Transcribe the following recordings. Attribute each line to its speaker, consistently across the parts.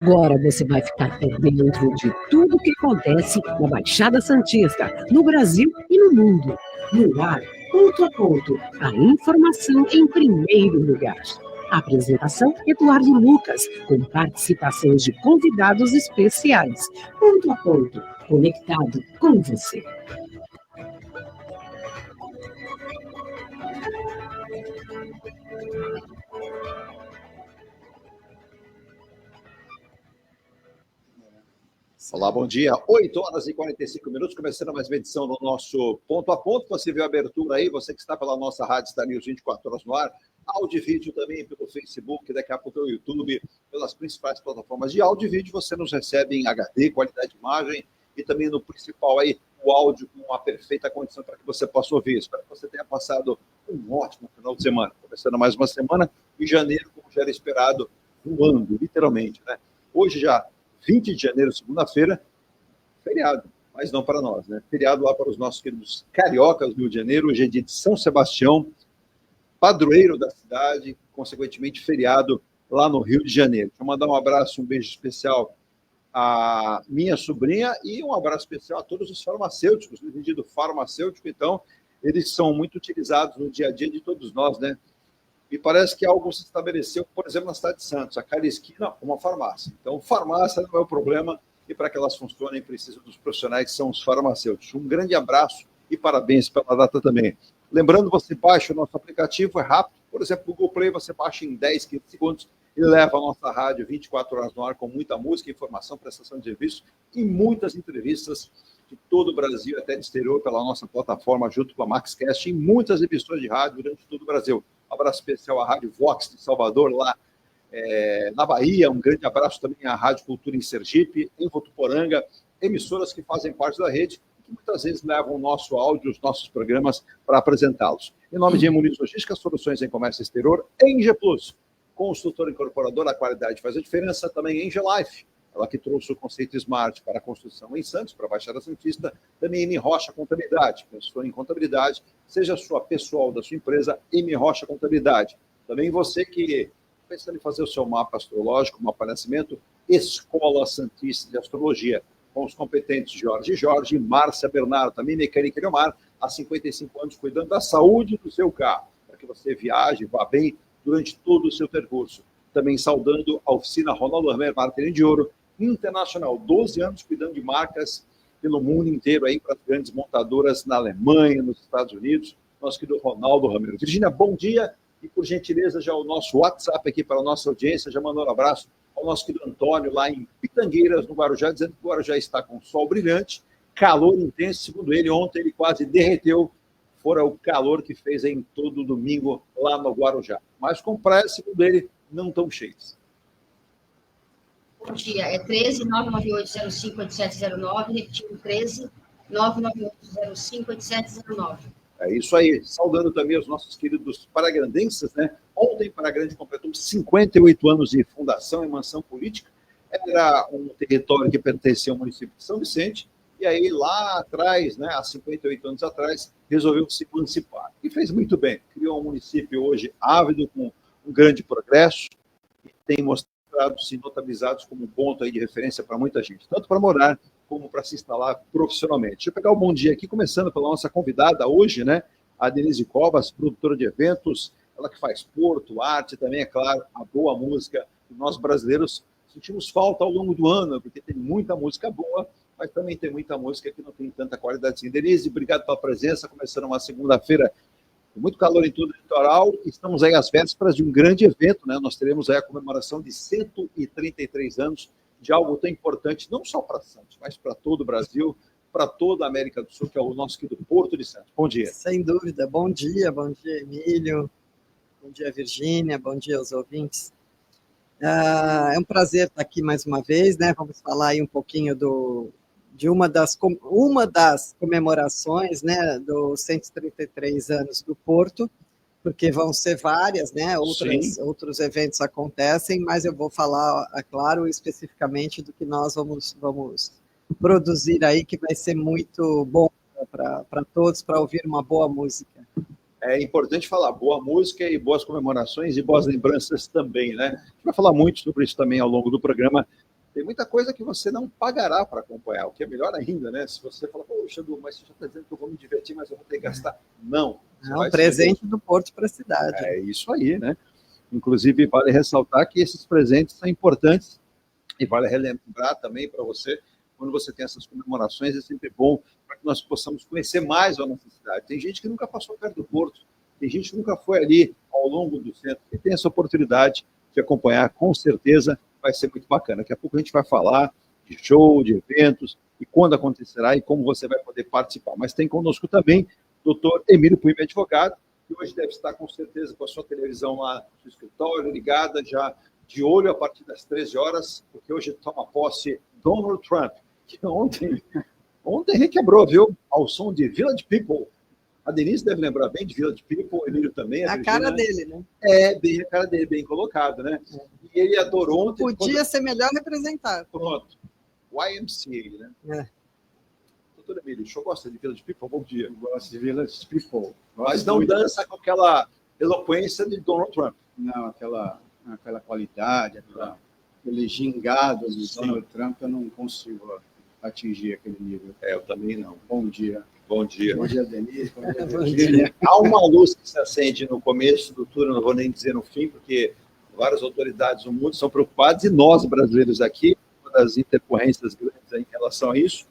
Speaker 1: Agora você vai ficar por dentro de tudo o que acontece na Baixada Santista, no Brasil e no mundo. No ar, ponto a ponto, a informação em primeiro lugar. Apresentação: Eduardo Lucas, com participações de convidados especiais. Ponto a ponto, conectado com você.
Speaker 2: Olá, bom dia. 8h45, começando mais uma edição do nosso Ponto a Ponto. Você viu a abertura aí, você que está pela nossa Rádio Star News 24 horas no ar, áudio e vídeo também pelo Facebook, daqui a pouco pelo YouTube, pelas principais plataformas de áudio e vídeo. Você nos recebe em HD, qualidade de imagem, e também no principal aí, o áudio com a perfeita condição para que você possa ouvir. Espero que você tenha passado um ótimo final de semana. Começando mais uma semana, em janeiro, como já era esperado, voando, literalmente, né? Hoje já 20 de janeiro, segunda-feira, feriado, mas não para nós, né? Feriado lá para os nossos queridos cariocas do Rio de Janeiro. Hoje é dia de São Sebastião, padroeiro da cidade, consequentemente feriado lá no Rio de Janeiro. Deixa eu mandar um abraço, um beijo especial à minha sobrinha e um abraço especial a todos os farmacêuticos, no sentido farmacêutico. Então, eles são muito utilizados no dia a dia de todos nós, né? E parece que algo se estabeleceu, por exemplo, na cidade de Santos, a cada esquina, uma farmácia. Então, farmácia não é o problema, e para que elas funcionem, precisa dos profissionais que são os farmacêuticos. Um grande abraço e parabéns pela data também. Lembrando, você baixa o nosso aplicativo, é rápido. Por exemplo, o Google Play, você baixa em 10, 15 segundos e leva a nossa rádio 24 horas no ar com muita música, informação, prestação de serviço e muitas entrevistas de todo o Brasil, até de exterior, pela nossa plataforma, junto com a MaxCast, em muitas emissões de rádio durante todo o Brasil. Um abraço especial à Rádio Vox de Salvador, lá na Bahia. Um grande abraço também à Rádio Cultura em Sergipe, em Votuporanga, emissoras que fazem parte da rede, que muitas vezes levam o nosso áudio, os nossos programas, para apresentá-los. Em nome de Emuniz Logística, soluções em comércio exterior, Enge Plus, construtora incorporadora, a qualidade faz a diferença. Também Enge Life, ela que trouxe o conceito Smart para a construção em Santos, para a Baixada Santista. Também M Rocha Contabilidade, pensou em contabilidade, seja a sua pessoal da sua empresa, M Rocha Contabilidade. Também você que pensando em fazer o seu mapa astrológico, mapa de nascimento, Escola Santista de Astrologia, com os competentes Jorge e Márcia Bernardo, também mecânica de Omar, há 55 anos, cuidando da saúde do seu carro, para que você viaje, vá bem durante todo o seu percurso. Também saudando a oficina Ronaldo Hammer, Marketing de Ouro, Internacional, 12 anos cuidando de marcas pelo mundo inteiro, aí para as grandes montadoras na Alemanha, nos Estados Unidos, nosso querido Ronaldo Ramiro. Virgínia, bom dia, e por gentileza já o nosso WhatsApp aqui para a nossa audiência, já mandou um abraço ao nosso querido Antônio, lá em Pitangueiras, no Guarujá, dizendo que o Guarujá está com sol brilhante, calor intenso, segundo ele, ontem ele quase derreteu, fora o calor que fez em todo domingo lá no Guarujá. Mas com praias, segundo ele, não tão cheias.
Speaker 3: Bom dia, é 13-99805-8709, repetindo, 13-99805-8709.
Speaker 2: É isso aí, saudando também os nossos queridos paragrandenses, né? Ontem, Paragrande completou 58 anos de fundação e mansão política. Era um território que pertencia ao município de São Vicente, e aí lá atrás, né, há 58 anos atrás, resolveu se emancipar. E fez muito bem, criou um município hoje ávido, com um grande progresso, e tem mostrado-se notabilizados como um ponto aí de referência para muita gente, tanto para morar como para se instalar profissionalmente. Deixa eu pegar o bom dia aqui, começando pela nossa convidada hoje, né, a Denise Covas, produtora de eventos, ela que faz porto, arte, também, é claro, a boa música. E nós brasileiros sentimos falta ao longo do ano, porque tem muita música boa, mas também tem muita música que não tem tanta qualidade assim. Denise, obrigado pela presença, começando uma segunda-feira com muito calor em todo o litoral. Estamos aí às vésperas de um grande evento, né? Nós teremos aí a comemoração de 133 anos de algo tão importante, não só para Santos, mas para todo o Brasil, para toda a América do Sul, que é o nosso querido Porto de Santos. Bom dia.
Speaker 4: Sem dúvida. Bom dia, Emílio. Bom dia, Virgínia. Bom dia aos ouvintes. É um prazer estar aqui mais uma vez, né? Vamos falar aí um pouquinho de uma das comemorações, né, dos 133 anos do Porto, porque vão ser várias, né? Outros eventos acontecem, mas eu vou falar, é claro, especificamente do que nós vamos produzir aí, que vai ser muito bom para todos, para ouvir uma boa música.
Speaker 2: É importante falar boa música e boas comemorações e boas lembranças também, né? A gente vai falar muito sobre isso também ao longo do programa, Tem muita coisa que você não pagará para acompanhar, o que é melhor ainda, né? Se você fala, poxa, Edu, mas você já está dizendo que eu vou me divertir, mas eu vou ter que gastar. Não.
Speaker 4: É um presente do Porto para a cidade.
Speaker 2: É isso aí, né? Inclusive, vale ressaltar que esses presentes são importantes e vale relembrar também para você, quando você tem essas comemorações, é sempre bom para que nós possamos conhecer mais a nossa cidade. Tem gente que nunca passou perto do Porto, tem gente que nunca foi ali ao longo do centro e tem essa oportunidade de acompanhar, com certeza vai ser muito bacana. Daqui a pouco a gente vai falar de show, de eventos, e quando acontecerá e como você vai poder participar. Mas tem conosco também o doutor Emílio Puime, advogado, que hoje deve estar com certeza com a sua televisão lá no seu escritório, ligada já de olho a partir das 13 horas, porque hoje toma posse Donald Trump, que ontem requebrou, viu? Ao som de Village People. A Denise deve lembrar bem de Village People, o Emílio também.
Speaker 4: A cara dele, né?
Speaker 2: É, bem a cara dele, bem colocado, né? E ele adorou ontem.
Speaker 4: Podia ser melhor representado.
Speaker 2: Pronto. YMCA, né? Doutor Emílio, o senhor gosta de Village People? Bom dia.
Speaker 5: Eu gosto de Village People.
Speaker 2: Mas não dança com aquela eloquência de Donald Trump.
Speaker 5: Não, aquela qualidade, aquele gingado de Donald Trump, eu não consigo atingir aquele nível.
Speaker 2: Eu também não.
Speaker 5: Bom dia.
Speaker 2: Bom dia.
Speaker 5: Bom dia, Denise. Bom dia,
Speaker 4: Bom
Speaker 5: Virgínia.
Speaker 2: Há uma luz que se acende no começo do turno, não vou nem dizer no fim, porque várias autoridades do mundo são preocupadas, e nós, brasileiros aqui, uma das intercorrências grandes em relação a isso,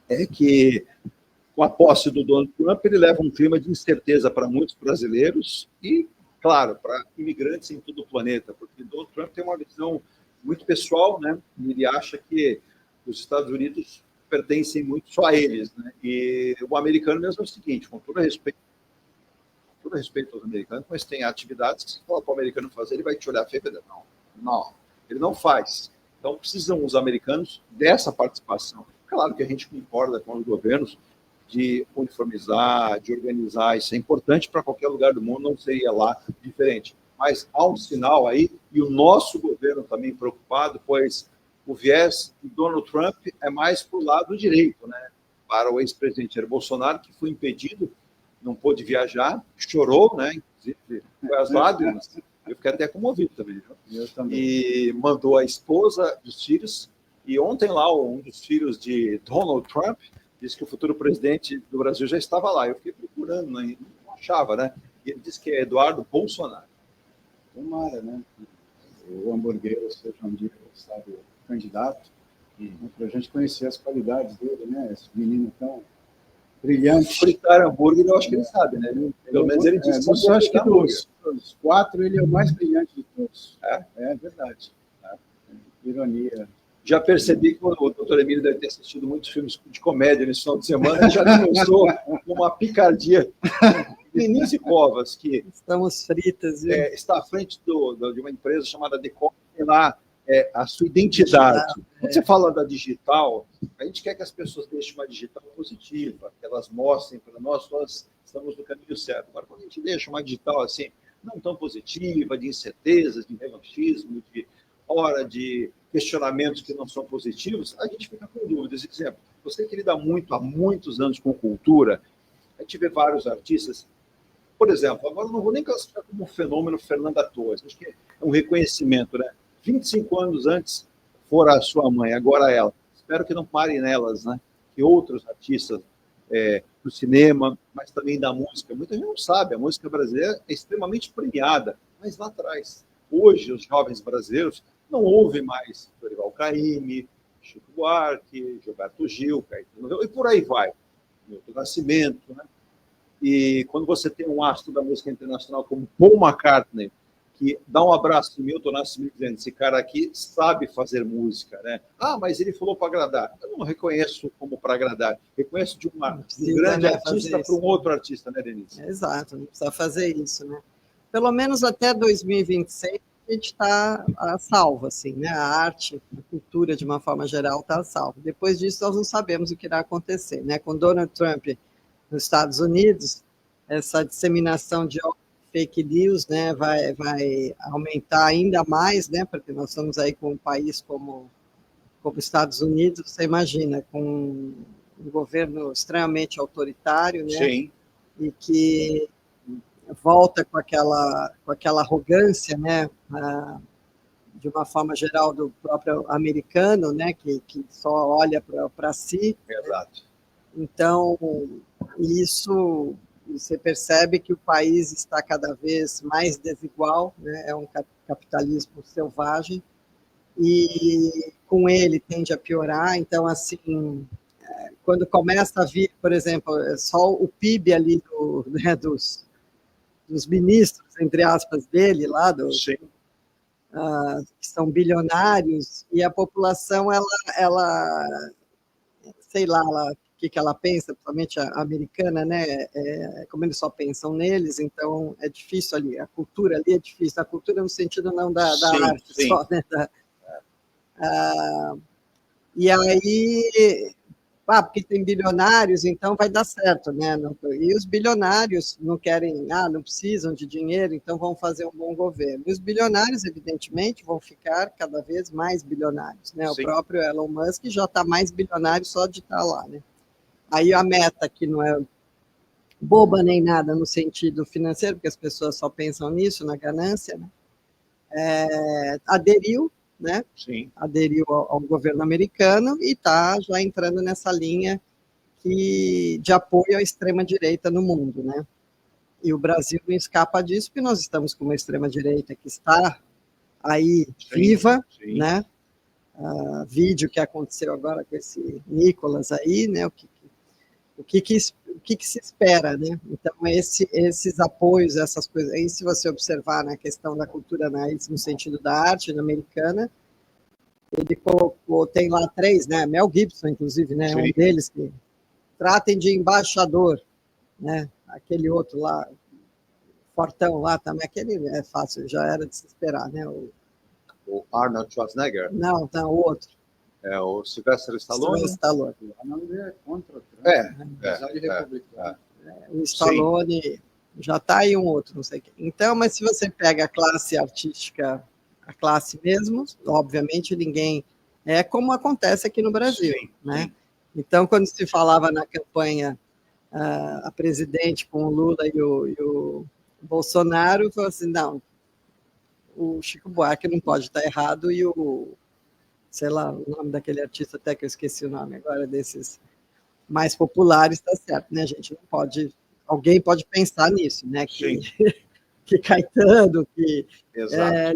Speaker 2: é que, com a posse do Donald Trump, ele leva um clima de incerteza para muitos brasileiros e, claro, para imigrantes em todo o planeta, porque Donald Trump tem uma visão muito pessoal, né? Ele acha que os Estados Unidos pertencem muito só a eles, né? E o americano mesmo é o seguinte, com todo respeito aos americanos, mas tem atividades que se fala para o americano fazer, ele vai te olhar feio e dizer, não, ele não faz. Então, precisam os americanos dessa participação. Claro que a gente concorda com os governos de uniformizar, de organizar, isso é importante para qualquer lugar do mundo, não seria lá diferente. Mas há um sinal aí, e o nosso governo também preocupado, pois o viés de Donald Trump é mais para o lado direito, né? Para o ex-presidente Jair Bolsonaro, que foi impedido, não pôde viajar, chorou, né? Inclusive, foi às lágrimas. Eu fiquei até comovido também. Viu?
Speaker 5: Eu também.
Speaker 2: E mandou a esposa dos filhos, e ontem lá um dos filhos de Donald Trump disse que o futuro presidente do Brasil já estava lá. Eu fiquei procurando, né? Não achava, né? E ele disse que é Eduardo Bolsonaro.
Speaker 5: Tomara, né? O hamburguero seja um dia, sabe, candidato, para a gente conhecer as qualidades dele, né? Esse menino tão brilhante.
Speaker 2: Fritar hambúrguer, eu acho que ele sabe, né? Pelo menos ele disse que
Speaker 5: eu acho que dos quatro, ele é o mais brilhante de todos. É verdade. Ironia.
Speaker 2: Já percebi que o doutor Emílio deve ter assistido muitos filmes de comédia nesse final de semana, já começou uma picardia. Denise Covas, que
Speaker 4: Estamos fritas, viu?
Speaker 2: está à frente de uma empresa chamada Decor, tem lá a sua identidade. Quando você fala da digital, a gente quer que as pessoas deixem uma digital positiva, que elas mostrem para nós estamos no caminho certo. Agora, quando a gente deixa uma digital assim, não tão positiva, de incertezas, de revanchismo, de questionamentos que não são positivos, a gente fica com dúvidas. Exemplo, você que lida há muitos anos com cultura, a gente vê vários artistas. Por exemplo, agora eu não vou nem classificar como um fenômeno Fernanda Torres, acho que é um reconhecimento, né? 25 anos antes fora a sua mãe, agora ela. Espero que não parem nelas, né? Que outros artistas do cinema, mas também da música. Muita gente não sabe, a música brasileira é extremamente premiada, mas lá atrás. Hoje, os jovens brasileiros não ouvem mais Dorival Caymmi, Chico Buarque, Gilberto Gil, Caetano, e por aí vai. Milton Nascimento, né? E quando você tem um astro da música internacional como Paul McCartney, que dá um abraço no Milton Nascimento dizendo, esse cara aqui sabe fazer música, né? Mas ele falou para agradar. Eu não reconheço como para agradar. Reconheço de um grande artista para um outro artista, né, Denise?
Speaker 4: Exato, não precisa fazer isso, né? Pelo menos até 2026 a gente está a salvo, assim, né? A arte, a cultura, de uma forma geral, está a salvo. Depois disso, nós não sabemos o que irá acontecer, né? Com Donald Trump nos Estados Unidos, essa disseminação de fake news, né, vai aumentar ainda mais, né, porque nós estamos aí com um país como Estados Unidos, você imagina, com um governo extremamente autoritário, né?
Speaker 2: Sim.
Speaker 4: E que volta com aquela arrogância, né, de uma forma geral, do próprio americano, né, que só olha para si.
Speaker 2: Exato.
Speaker 4: Então, isso você percebe que o país está cada vez mais desigual, né? É um capitalismo selvagem, e com ele tende a piorar. Então, assim, quando começa a vir, por exemplo, só o PIB ali né, dos ministros, entre aspas, dele, lá,
Speaker 2: Sim.
Speaker 4: que são bilionários, e a população, ela sei lá, o que ela pensa, principalmente a americana, né? Como eles só pensam neles, então é difícil ali, a cultura ali é difícil, a cultura no sentido não da arte
Speaker 2: sim.
Speaker 4: só, né? E aí, porque tem bilionários, então vai dar certo, né? E os bilionários não querem, não precisam de dinheiro, então vão fazer um bom governo. E os bilionários, evidentemente, vão ficar cada vez mais bilionários, né? O próprio Elon Musk já está mais bilionário só de estar lá, né? Aí a meta, que não é boba nem nada no sentido financeiro, porque as pessoas só pensam nisso, na ganância, né? Aderiu, né?
Speaker 2: Sim.
Speaker 4: Aderiu ao governo americano e está já entrando nessa linha de apoio à extrema-direita no mundo, né? E o Brasil não escapa disso, porque nós estamos com uma extrema-direita que está aí viva, né? Vídeo que aconteceu agora com esse Nicolas aí, né? O que se espera, né? Então, esses apoios, essas coisas, aí se você observar na questão da cultura no sentido da arte americana, ele colocou, tem lá 3, né? Mel Gibson, inclusive, né?
Speaker 2: Sim.
Speaker 4: Um deles que tratem de embaixador, né? Aquele outro lá, fortão lá também, aquele é fácil, já era de se esperar, né?
Speaker 2: O Arnold Schwarzenegger?
Speaker 4: Não, o outro.
Speaker 2: É o Sylvester Stallone?
Speaker 4: Sylvester Stallone.
Speaker 5: O Arnold é contra o Trump,
Speaker 2: apesar
Speaker 5: de republicano.
Speaker 4: O Stallone já está aí um outro, não sei o quê. Então, mas se você pega a classe artística, a classe mesmo, obviamente ninguém... É como acontece aqui no Brasil, né? Então, quando se falava na campanha a presidente com o Lula e o Bolsonaro, falou assim, não, o Chico Buarque não pode estar errado e sei lá, o nome daquele artista, até que eu esqueci o nome agora, desses mais populares, está certo, né, gente? Não pode... Alguém pode pensar nisso, né? Que Caetano, que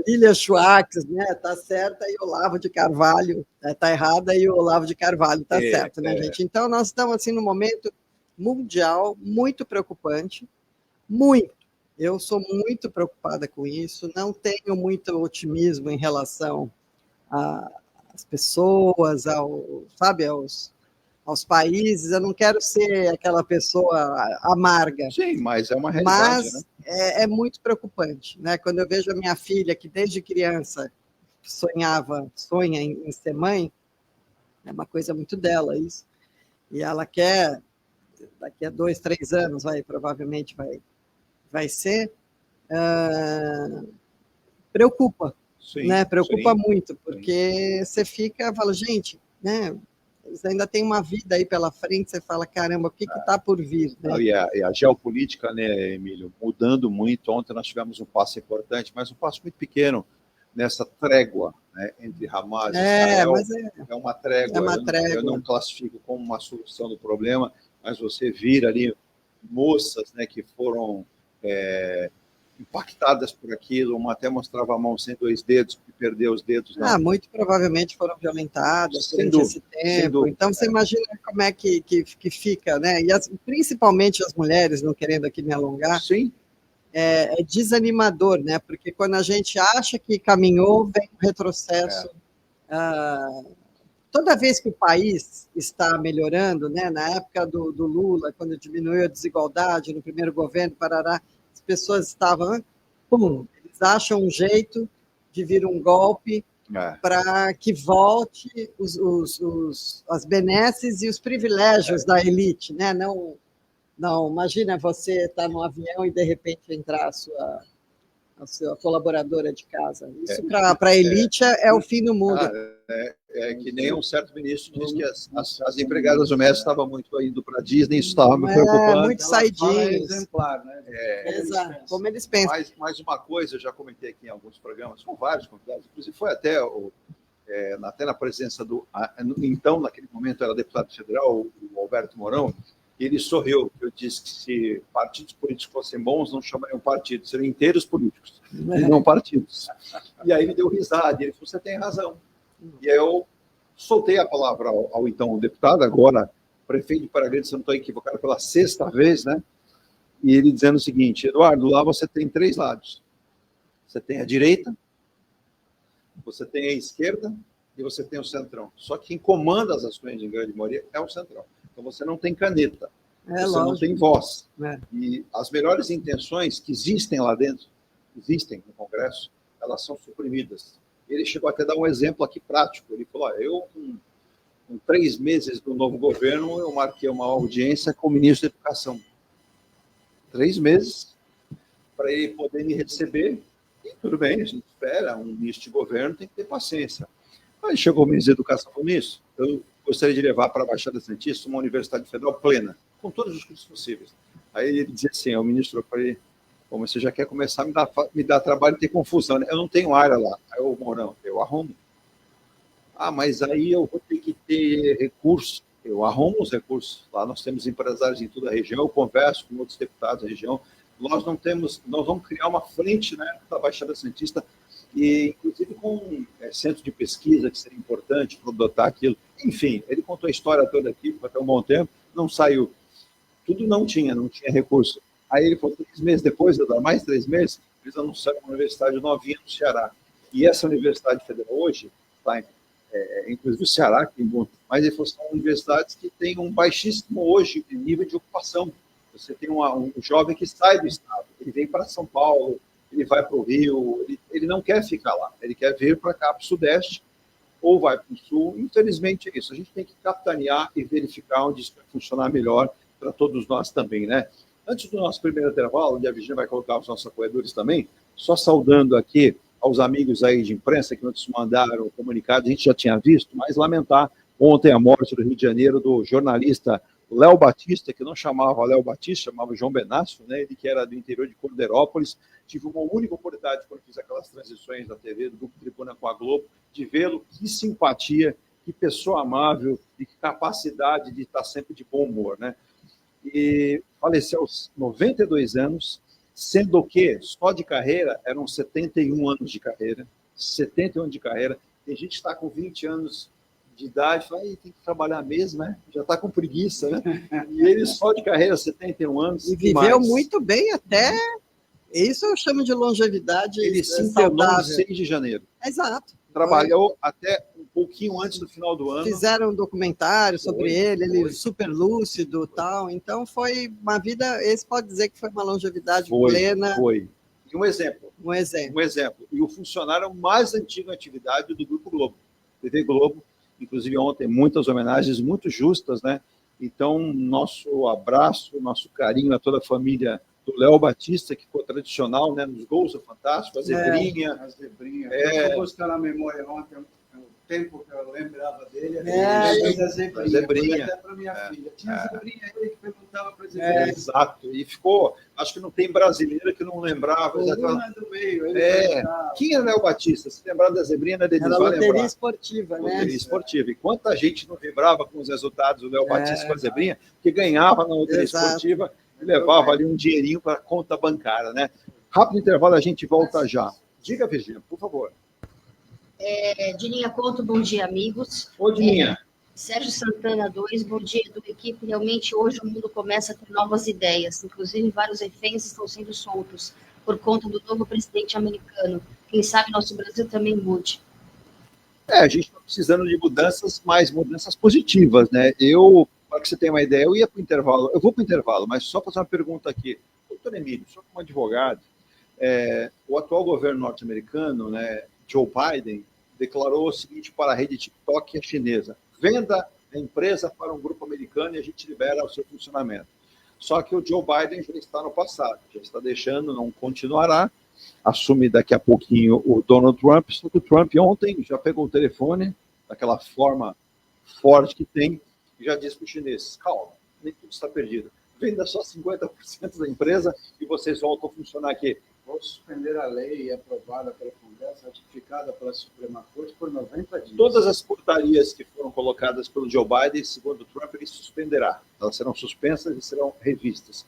Speaker 4: Lilia Schwartz, né? Tá certa, e Olavo de Carvalho tá errada, e o Olavo de Carvalho tá certo, né, gente? Então, nós estamos, assim, num momento mundial muito preocupante, muito. Eu sou muito preocupada com isso, não tenho muito otimismo em relação às pessoas, aos países, eu não quero ser aquela pessoa amarga.
Speaker 2: Sim, mas é uma realidade,
Speaker 4: mas é muito preocupante, né? Quando eu vejo a minha filha, que desde criança sonha em ser mãe, é uma coisa muito dela isso, e ela quer, daqui a 2, 3 anos, provavelmente vai ser, preocupa, né? Preocupa muito, porque você fala, gente, né? Eles ainda têm uma vida aí pela frente, você fala, caramba, o que está por vir? Né?
Speaker 2: E a geopolítica, né, Emílio, mudando muito. Ontem nós tivemos um passo importante, mas um passo muito pequeno nessa trégua, né, entre Hamas e Israel. É uma trégua.
Speaker 4: É uma trégua.
Speaker 2: Eu não classifico como uma solução do problema, mas você vira ali moças, né, que foram impactadas por aquilo, uma até mostrava a mão sem 2 dedos, que perdeu os dedos.
Speaker 4: Muito provavelmente foram violentadas durante esse tempo. Então, você imagina como é que fica, né? E principalmente as mulheres, não querendo aqui me alongar, é desanimador, né? Porque quando a gente acha que caminhou, vem um retrocesso. Toda vez que o país está melhorando, né? Na época do Lula, quando diminuiu a desigualdade no primeiro governo, Parará, as pessoas estavam, eles acham um jeito de vir um golpe para que volte as benesses e os privilégios da elite, né? Não, imagina você estar no avião e de repente entrar a sua colaboradora de casa. Isso para a elite é o fim do mundo.
Speaker 2: É que nem um certo ministro disse que as empregadas domésticas estavam muito indo para a Disney, isso estava me preocupando.
Speaker 4: Muito saidinhos.
Speaker 5: Exemplar, né?
Speaker 4: Exato, como eles pensam.
Speaker 2: Mais uma coisa, eu já comentei aqui em alguns programas, com vários convidados, inclusive foi até na presença então, naquele momento, era deputado federal, o Alberto Mourão, e ele sorriu. Eu disse que se partidos políticos fossem bons, não chamariam partidos, seriam inteiros políticos, e não partidos. E aí ele deu risada, e ele falou, você tem razão. E aí eu soltei a palavra ao então deputado, agora prefeito de Paraguai, se eu não estou equivocado, pela 6ª vez, né? E ele dizendo o seguinte, Eduardo, lá você tem 3 lados. Você tem a direita, você tem a esquerda e você tem o centrão. Só que quem comanda as ações, em grande maioria, é o centrão. Então você não tem caneta, você
Speaker 4: lógico.
Speaker 2: não tem voz.
Speaker 4: É.
Speaker 2: E as melhores intenções que existem lá dentro, existem no Congresso, elas são suprimidas. Ele chegou até a dar um exemplo aqui prático. Ele falou, eu com 3 meses do novo governo, eu marquei uma audiência com o ministro da Educação. 3 meses para ele poder me receber. E tudo bem, a gente espera, um ministro de governo tem que ter paciência. Aí chegou o ministro da Educação com isso, eu gostaria de levar para a Baixada Santista uma universidade federal plena, com todos os cursos possíveis. Aí ele dizia assim, ao ministro, eu falei, como você já quer começar a me dar trabalho e ter confusão, né? Eu não tenho área lá. Aí o Mourão, eu arrumo. Mas aí eu vou ter que ter recursos. Eu arrumo os recursos. Lá nós temos empresários em toda a região, eu converso com outros deputados da região. Nós vamos criar uma frente, né, da Baixada Santista, e inclusive com centro de pesquisa, que seria importante para adotar aquilo. Enfim, ele contou a história toda aqui, foi até um bom tempo, não saiu. Tudo não tinha recurso. Aí ele falou, 3 meses depois, mais 3 meses, eles anunciaram uma universidade novinha no Ceará. E essa universidade federal hoje, inclusive o Ceará, que tem bom, mas ele falou, são universidades que têm um baixíssimo hoje nível de ocupação. Você tem um jovem que sai do estado, ele vem para São Paulo, ele vai para o Rio, ele não quer ficar lá, ele quer vir para cá, para o Sudeste, ou vai para o Sul. Infelizmente é isso, a gente tem que capitanear e verificar onde isso vai funcionar melhor para todos nós também, né? Antes do nosso primeiro intervalo, onde a Virginia vai colocar os nossos apoiadores também, só saudando aqui aos amigos aí de imprensa que nos mandaram o comunicado, a gente já tinha visto, mas lamentar ontem a morte do Rio de Janeiro do jornalista Léo Batista, que não chamava Léo Batista, chamava João Benácio, né? Ele que era do interior de Cordeirópolis. Tive uma única oportunidade, quando fiz aquelas transições da TV, do Grupo Tribuna com a Globo, de vê-lo. Que simpatia, que pessoa amável e que capacidade de estar sempre de bom humor, né? E faleceu aos 92 anos, sendo que só de carreira eram 71 anos de carreira. 71 anos de carreira. Tem gente que está com 20 anos de idade, fala, tem que trabalhar mesmo, né? Já está com preguiça, né? E ele só de carreira, 71 anos.
Speaker 4: E viveu muito bem até... Isso eu chamo de longevidade.
Speaker 2: Ele se internou em 6 de janeiro.
Speaker 4: Exato.
Speaker 2: Trabalhou até um pouquinho antes do final do ano.
Speaker 4: Fizeram um documentário sobre ele super lúcido e tal. Então foi uma vida, esse pode dizer que foi uma longevidade plena.
Speaker 2: Foi. E um exemplo.
Speaker 4: Um exemplo.
Speaker 2: E o funcionário mais antigo em atividade do Grupo Globo. TV Globo, inclusive ontem, muitas homenagens muito justas, né? Então, nosso abraço, nosso carinho a toda a família do Léo Batista, que ficou tradicional, né, nos gols do Fantástico, a Zebrinha.
Speaker 5: A Zebrinha. Eu vou buscar na memória ontem, o tempo que eu lembrava dele. A Zebrinha. Até para minha filha. Tinha a Zebrinha, ele que perguntava para a Zebrinha.
Speaker 2: Exato. E ficou, acho que não tem brasileiro que não lembrava.
Speaker 5: Do meio.
Speaker 2: Quem é Léo Batista? Se lembrar da Zebrinha, né,
Speaker 4: era loteria esportiva, né?
Speaker 2: Loteria esportiva. E quanta gente não vibrava com os resultados do Léo Batista com a Zebrinha, que ganhava na loteria esportiva e levava ali um dinheirinho para a conta bancária, né? Rápido intervalo, a gente volta já. Diga, Virginia, por favor.
Speaker 3: Dininha Couto, bom dia, amigos.
Speaker 2: Ô, Dininha.
Speaker 3: Sérgio Santana 2, bom dia, do equipe. Realmente, hoje o mundo começa a ter novas ideias. Inclusive, vários reféns estão sendo soltos por conta do novo presidente americano. Quem sabe nosso Brasil também mude.
Speaker 2: A gente está precisando de mudanças, mas mudanças positivas, né? Para que você tenha uma ideia, eu vou para o intervalo, mas só fazer uma pergunta aqui. Doutor Emílio, só como advogado, o atual governo norte-americano, né, Joe Biden, declarou o seguinte para a rede TikTok, a chinesa: venda a empresa para um grupo americano e a gente libera o seu funcionamento. Só que o Joe Biden já está no passado, já está deixando, não continuará, assume daqui a pouquinho o Donald Trump, só que o Trump ontem já pegou o telefone, daquela forma forte que tem, e já disse para os chineses, calma, nem tudo está perdido. Venda só 50% da empresa e vocês voltam a funcionar aqui.
Speaker 5: Vou suspender a lei aprovada pelo Congresso, ratificada pela Suprema Corte por 90 dias.
Speaker 2: Todas as portarias que foram colocadas pelo Joe Biden, segundo o Trump, ele suspenderá. Elas serão suspensas e serão revistas.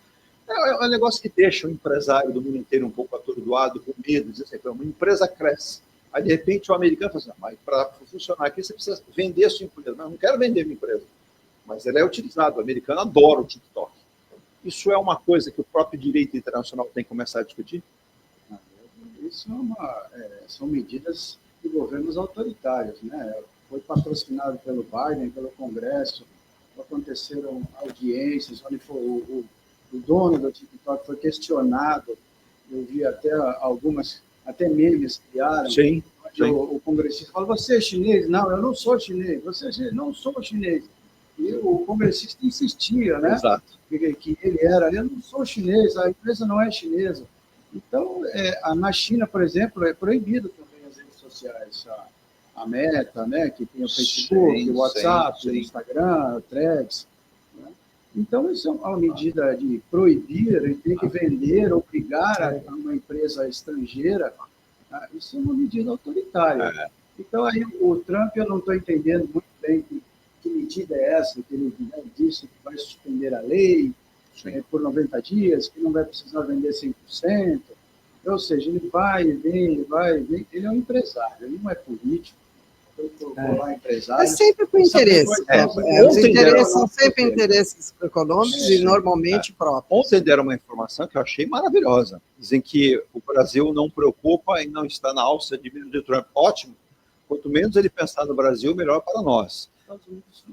Speaker 2: É um negócio que deixa o empresário do mundo inteiro um pouco atordoado, com medo, diz assim, uma empresa cresce. Aí, de repente, o americano fala assim, mas para funcionar aqui, você precisa vender a sua empresa. Mas eu não quero vender minha empresa. Mas ele é utilizado. O americano adora o TikTok. Isso é uma coisa que o próprio direito internacional tem que começar a discutir?
Speaker 5: Isso são medidas de governos autoritários, né? Foi patrocinado pelo Biden, pelo Congresso, aconteceram audiências, onde foi o dono do TikTok foi questionado, eu vi até memes criaram,
Speaker 2: sim.
Speaker 5: O congressista falou, você é chinês? Não, eu não sou chinês. Você é chinês? Não sou chinês. E o congressista insistia, né?
Speaker 2: Exato.
Speaker 5: Que ele eu não sou chinês, a empresa não é chinesa. Então, na China, por exemplo, é proibido também as redes sociais. A Meta, né, que tem o Facebook, o WhatsApp, o Instagram, o Threads. Né? Então, isso é uma medida de proibir, e tem que vender, obrigar a uma empresa estrangeira. Isso é uma medida autoritária. Então, aí o Trump, eu não estou entendendo muito bem que medida é essa, que ele disse que vai suspender a lei por 90 dias, que não vai precisar vender 100%. Ou seja, ele vai e vem, ele é um empresário, ele não é político.
Speaker 4: É sempre por interesse. Os interesses são sempre interesses econômicos e normalmente próprios.
Speaker 2: Ontem deram uma informação que eu achei maravilhosa. Dizem que o Brasil não preocupa e não está na alça de mira de Trump. Ótimo. Quanto menos ele pensar no Brasil, melhor para nós.
Speaker 5: Estados Unidos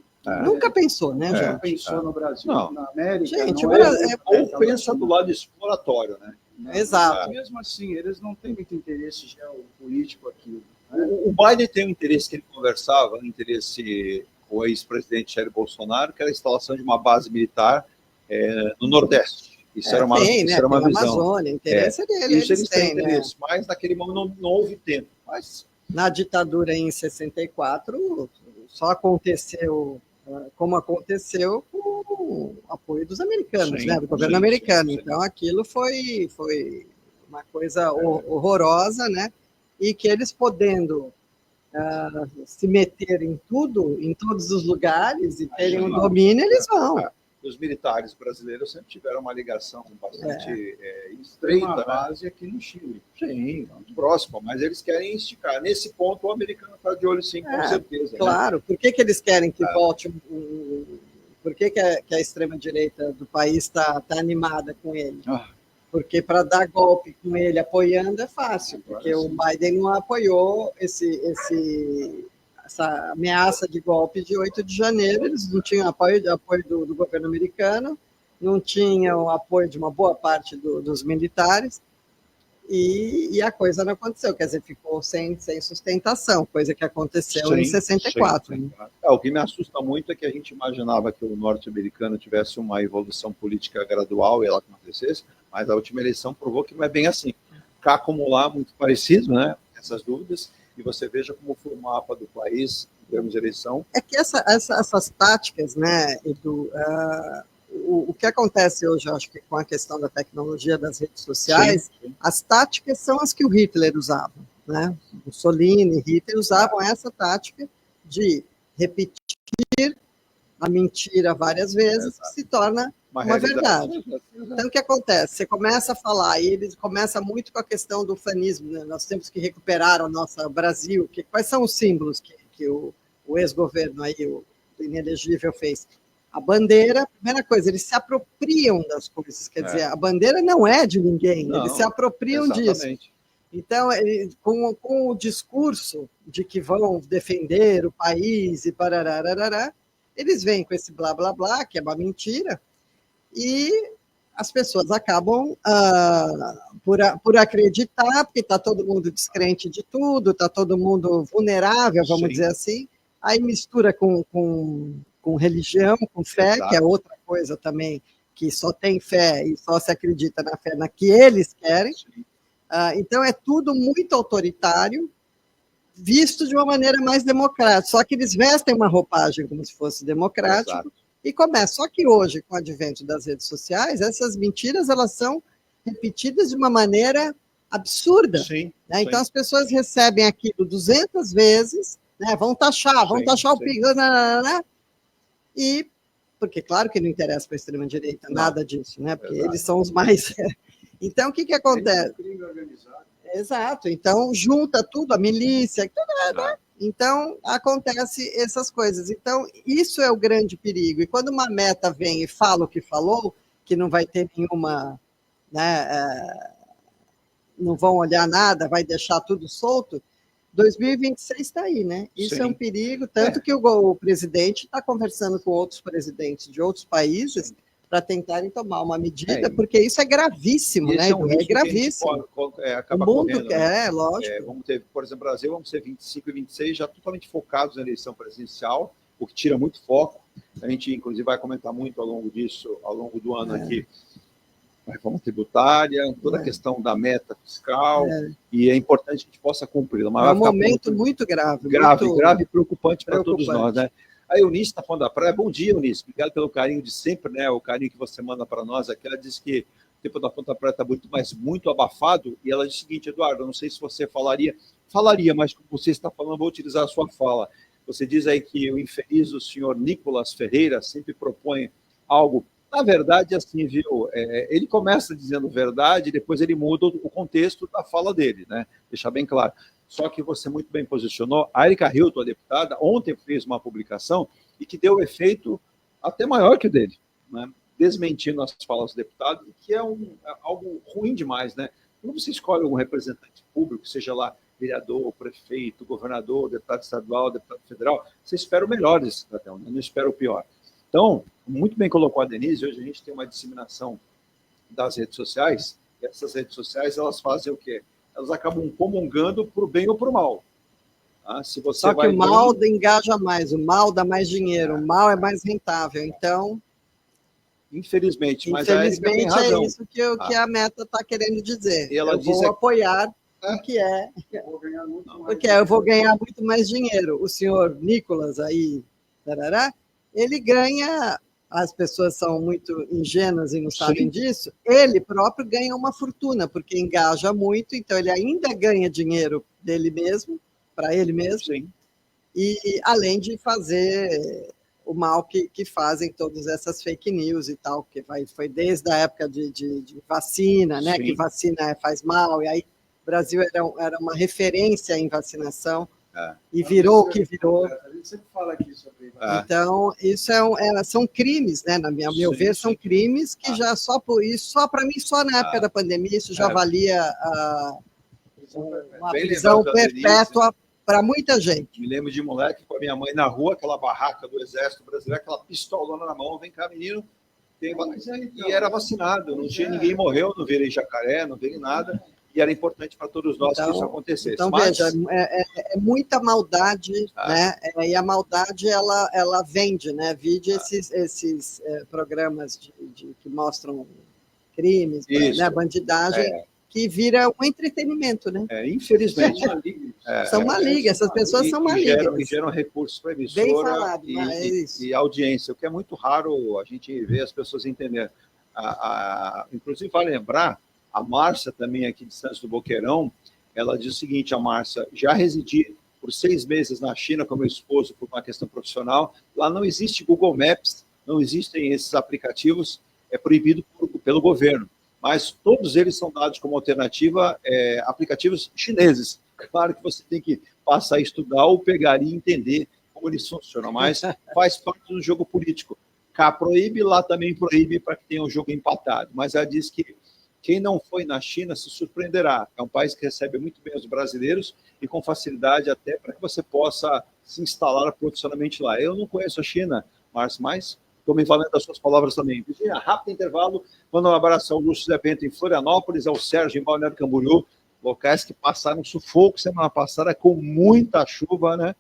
Speaker 4: nunca pensou, né, gente?
Speaker 5: Nunca pensou no Brasil,
Speaker 2: não.
Speaker 5: Na América.
Speaker 4: Gente,
Speaker 2: ou pensa do lado exploratório, né?
Speaker 4: Exato.
Speaker 5: Mesmo assim, eles não têm muito interesse geopolítico aqui.
Speaker 2: O Biden tem um interesse que ele conversava, um interesse com o ex-presidente Jair Bolsonaro, que era a instalação de uma base militar no Nordeste. Isso era uma,
Speaker 4: tem,
Speaker 2: isso era uma visão.
Speaker 4: Amazônia, interesse dele.
Speaker 2: Isso eles têm interesse,
Speaker 4: né?
Speaker 2: mas naquele momento não houve tempo. Mas...
Speaker 4: Na ditadura em 64, só aconteceu como aconteceu com o apoio dos americanos, né, do governo americano. Então, aquilo foi uma coisa horrorosa, né? E que eles podendo se meter em tudo, em todos os lugares, e terem um domínio, eles vão.
Speaker 2: Os militares brasileiros sempre tiveram uma ligação bastante estreita.
Speaker 5: Uma base aqui no Chile.
Speaker 2: Sim, muito próximo, mas eles querem esticar. Nesse ponto, o americano está de olho, sim, com certeza.
Speaker 4: Claro, né? Por que eles querem que volte? Por que a extrema-direita do país está animada com ele? Porque para dar golpe com ele apoiando é fácil, porque o Biden não apoiou essa ameaça de golpe de 8 de janeiro, eles não tinham apoio do governo americano, não tinham apoio de uma boa parte dos militares, e a coisa não aconteceu, quer dizer, ficou sem sustentação, coisa que aconteceu em 64.
Speaker 2: Sim. O que me assusta muito é que a gente imaginava que o norte-americano tivesse uma evolução política gradual e ela acontecesse, mas a última eleição provou que não é bem assim. Cá como lá, muito parecido, né? Essas dúvidas, e você veja como foi o mapa do país em termos de eleição.
Speaker 4: É que essas táticas, né, Edu, o que acontece hoje, eu acho que com a questão da tecnologia das redes sociais, sim. As táticas são as que o Hitler usava, né? Mussolini, Hitler usavam essa tática de repetir a mentira várias vezes, que se torna uma verdade. Então, o que acontece? Você começa a falar, e ele começa muito com a questão do ufanismo, né? Nós temos que recuperar o nosso Brasil. Quais são os símbolos que o ex-governo aí, o inelegível, fez? A bandeira, primeira coisa, eles se apropriam das coisas, quer dizer, a bandeira não é de ninguém, eles se apropriam disso. Então, com o discurso de que vão defender o país e parará, eles vêm com esse blá, blá, blá, que é uma mentira, e as pessoas acabam por acreditar, porque está todo mundo descrente de tudo, está todo mundo vulnerável, vamos dizer assim, aí mistura com religião, com fé, que é outra coisa também, que só tem fé e só se acredita na fé na que eles querem, Então, é tudo muito autoritário, visto de uma maneira mais democrática. Só que eles vestem uma roupagem como se fosse democrático.
Speaker 2: Exato.
Speaker 4: E começa. Só que hoje, com o advento das redes sociais, essas mentiras elas são repetidas de uma maneira absurda.
Speaker 2: Sim,
Speaker 4: né?
Speaker 2: sim.
Speaker 4: Então, as pessoas recebem aquilo 200 vezes, né? vão taxar o PIX, e porque, claro que não interessa para a extrema-direita nada disso, né? Porque eles são os mais... Então, o que acontece?
Speaker 5: Crime organizado.
Speaker 4: Exato. Então, junta tudo, a milícia, tudo, né? Então, acontece essas coisas. Então, isso é o grande perigo. E quando uma Meta vem e fala o que falou, que não vai ter nenhuma... Né, não vão olhar nada, vai deixar tudo solto, 2026 está aí, né? Isso
Speaker 2: Sim.
Speaker 4: é um perigo, tanto que o presidente está conversando com outros presidentes de outros países para tentarem tomar uma medida, porque isso é gravíssimo, né?
Speaker 2: É um risco
Speaker 4: gravíssimo.
Speaker 2: Que acaba
Speaker 4: o mundo
Speaker 2: correndo, né?
Speaker 4: lógico.
Speaker 2: Vamos ter, por exemplo, no Brasil, vamos ser 25 e 26 já totalmente focados na eleição presidencial, o que tira muito foco. A gente, inclusive, vai comentar muito ao longo do ano aqui, a reforma tributária, toda a questão da meta fiscal, e é importante que a gente possa cumpri-la.
Speaker 4: É um momento muito grave.
Speaker 2: Grave e preocupante
Speaker 4: preocupante
Speaker 2: para todos nós, né? A Eunice está falando da praia. Bom dia, Eunice. Obrigado pelo carinho de sempre, né? O carinho que você manda para nós aqui. Ela disse que o tempo da Ponta Praia está muito abafado, e ela diz o seguinte: Eduardo, eu não sei se você falaria, mas como você está falando, vou utilizar a sua fala. Você diz aí que o infeliz do senhor Nicolas Ferreira sempre propõe algo. Na verdade, assim, viu? Ele começa dizendo verdade, depois ele muda o contexto da fala dele, né? Deixar bem claro. Só que você muito bem posicionou. A Erika Hilton, a deputada, ontem fez uma publicação e que deu efeito até maior que o dele, né? Desmentindo as falas do deputado, que é algo ruim demais, né? Quando você escolhe um representante público, seja lá vereador, prefeito, governador, deputado estadual, deputado federal, você espera o melhor desse cidadão, né? Não espera o pior. Então, muito bem colocou a Denise, hoje a gente tem uma disseminação das redes sociais, e essas redes sociais, elas fazem o quê? Elas acabam comungando para o bem ou para o mal. Tá? Se você
Speaker 4: Só que o mal engaja mais, o mal dá mais dinheiro, o mal é mais rentável, então...
Speaker 2: Infelizmente, mas a Erika tem razão.
Speaker 4: É isso que a Meta está querendo dizer.
Speaker 2: E ela
Speaker 4: eu vou apoiar o que é, porque eu vou ganhar muito mais dinheiro. O senhor Nicolas aí, tarará, ele ganha, as pessoas são muito ingênuas e não sabem disso, ele próprio ganha uma fortuna, porque engaja muito, então ele ainda ganha dinheiro dele mesmo, para ele mesmo, e além de fazer o mal que fazem todas essas fake news e tal, que foi desde a época de vacina, né, que vacina faz mal, e aí o Brasil era uma referência em vacinação, e virou o que virou.
Speaker 5: A gente sempre fala aqui sobre isso.
Speaker 4: Então, isso são crimes, né? A meu ver, são crimes que já só por isso, só para mim, só na época da pandemia, isso já valia uma prisão perpétua para muita gente.
Speaker 2: Me lembro de moleque com a minha mãe na rua, aquela barraca do Exército Brasileiro, aquela pistolona na mão, vem cá, menino, e era vacinado, não tinha ninguém morreu, não virei jacaré, não virei nada. E era importante para todos nós que isso acontecesse.
Speaker 4: Então, veja, é muita maldade, né? E a maldade, ela vende, né? Vide esses programas que mostram crimes, né? Bandidagem, que vira um entretenimento, né?
Speaker 2: Infelizmente.
Speaker 4: São malignas, essas pessoas são malignas.
Speaker 2: E geram recursos para a emissora.
Speaker 4: Bem falado,
Speaker 2: e audiência, o que é muito raro a gente ver as pessoas entenderem. Inclusive, vale lembrar, a Márcia, também aqui de Santos do Boqueirão, ela diz o seguinte: a Márcia, já residi por 6 meses na China com meu esposo por uma questão profissional. Lá não existe Google Maps, não existem esses aplicativos, é proibido pelo governo. Mas todos eles são dados como alternativa aplicativos chineses. Claro que você tem que passar a estudar ou pegar e entender como eles funcionam, mas faz parte do jogo político. Cá proíbe, lá também proíbe para que tenha um jogo empatado. Mas ela diz que quem não foi na China se surpreenderá. É um país que recebe muito bem os brasileiros e com facilidade até para que você possa se instalar profissionalmente lá. Eu não conheço a China, mas estou me valendo das suas palavras também. Virginia, rápido intervalo. Manda um abraço ao Lúcio Zé Bento em Florianópolis, ao Sérgio em Balneário Camboriú, locais que passaram sufoco semana passada com muita chuva, né?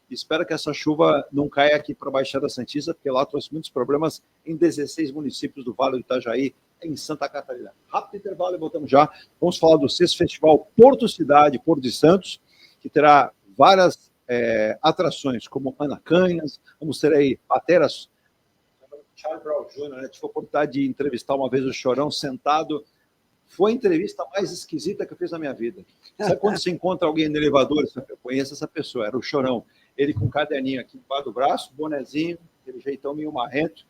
Speaker 2: Espero que essa chuva não caia aqui para a Baixada Santista, porque lá trouxe muitos problemas em 16 municípios do Vale do Itajaí. em Santa Catarina. Rápido intervalo e voltamos já. Vamos falar do sexto festival Porto Cidade, Porto de Santos, que terá várias atrações, como Ana Canhas, vamos ter aí bateras. Charlie Brown Jr., né? Tive a oportunidade de entrevistar uma vez o Chorão sentado. Foi a entrevista mais esquisita que eu fiz na minha vida. Sabe quando você encontra alguém no elevador? Eu conheço essa pessoa, era o Chorão. Ele com um caderninho aqui embaixo do braço, bonezinho, aquele jeitão meio marrento.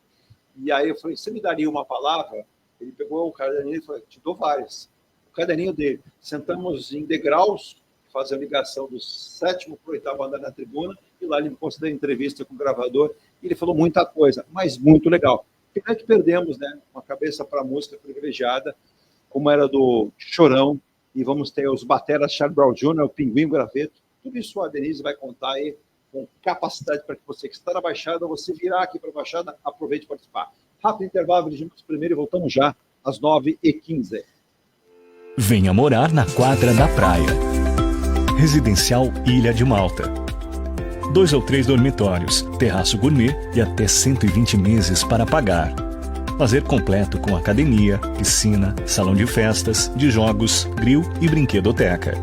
Speaker 2: E aí eu falei, você me daria uma palavra? Ele pegou o caderninho e falou, te dou várias. O caderninho dele. Sentamos em degraus, fazendo ligação do 7º para o 8º andar na tribuna, e lá ele me concedeu entrevista com o gravador, e ele falou muita coisa, mas muito legal. Pena que perdemos, né? Uma cabeça para música privilegiada, como era do Chorão, e vamos ter os bateras Charlie Brown Jr., o Pinguim, o Graveto, tudo isso a Denise vai contar aí com capacidade para que você que está na Baixada, você virar aqui para a Baixada, aproveite e participar. Rápido intervalo, dirigimos primeiro e voltamos já às 9h15.
Speaker 6: Venha morar na quadra da praia. Residencial Ilha de Malta. 2 ou 3 dormitórios, terraço gourmet e até 120 meses para pagar. Lazer completo com academia, piscina, salão de festas, de jogos, grill e brinquedoteca.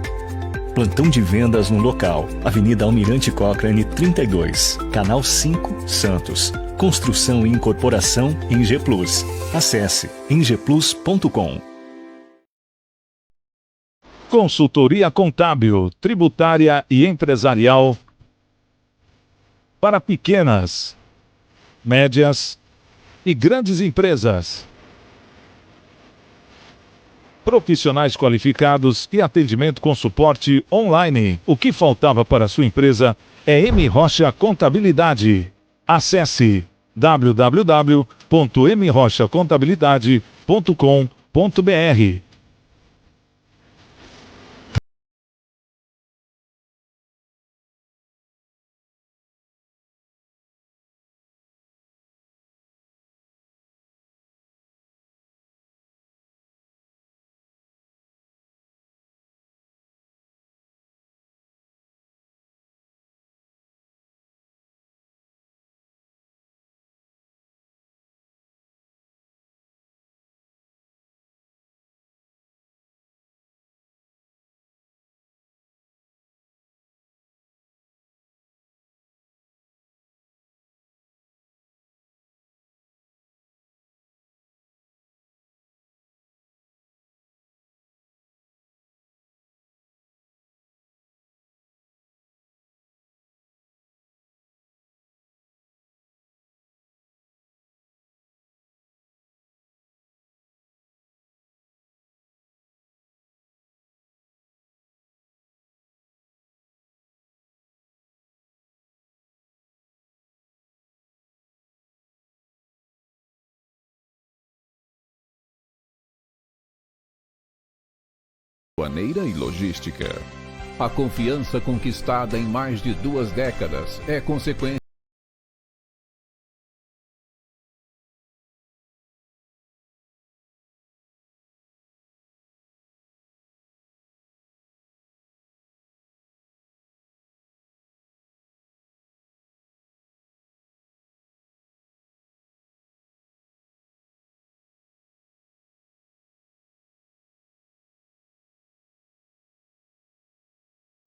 Speaker 6: Plantão de vendas no local, Avenida Almirante Cochrane 32, Canal 5, Santos. Construção e incorporação em G Plus. Acesse engeplus.com.
Speaker 7: Consultoria contábil, tributária e empresarial para pequenas, médias e grandes empresas. Profissionais qualificados e atendimento com suporte online. O que faltava para a sua empresa é M. Rocha Contabilidade. Acesse www.mrochacontabilidade.com.br.
Speaker 8: Aduaneira e logística. A confiança conquistada em mais de 2 décadas é consequência.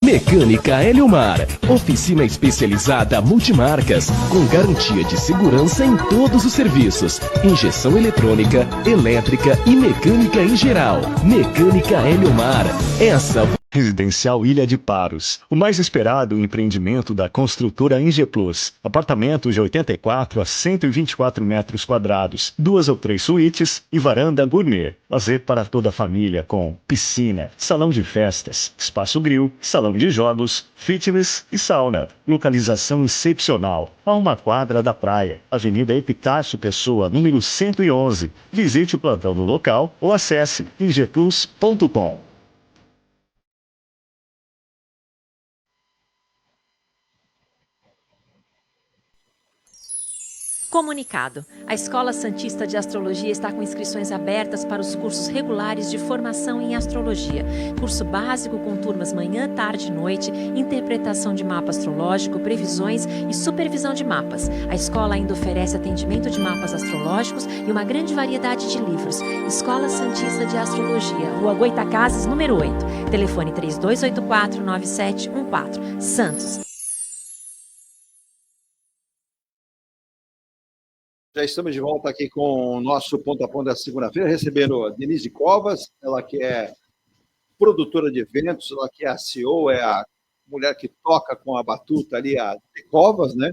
Speaker 9: Mecânica Eliomar, oficina especializada multimarcas, com garantia de segurança em todos os serviços, injeção eletrônica, elétrica e mecânica em geral. Mecânica Eliomar, essa...
Speaker 6: Residencial Ilha de Paros, o mais esperado empreendimento da construtora Engie Plus. Apartamentos de 84 a 124 metros quadrados, 2 ou 3 suítes e varanda gourmet. Lazer para toda a família com piscina, salão de festas, espaço grill, salão de jogos, fitness e sauna. Localização excepcional, a 1 quadra da praia. Avenida Epitácio Pessoa, número 111. Visite o plantão no local ou acesse engeplus.com.
Speaker 10: Comunicado. A Escola Santista de Astrologia está com inscrições abertas para os cursos regulares de formação em astrologia. Curso básico com turmas manhã, tarde e noite, interpretação de mapa astrológico, previsões e supervisão de mapas. A escola ainda oferece atendimento de mapas astrológicos e uma grande variedade de livros. Escola Santista de Astrologia, Rua Goitacazes, número 8. Telefone 3284-9714. Santos.
Speaker 2: Já estamos de volta aqui com o nosso Ponto a Ponto da segunda-feira, recebendo a Denise Covas, ela que é produtora de eventos, ela que é a CEO, é a mulher que toca com a batuta ali, a De Covas, né?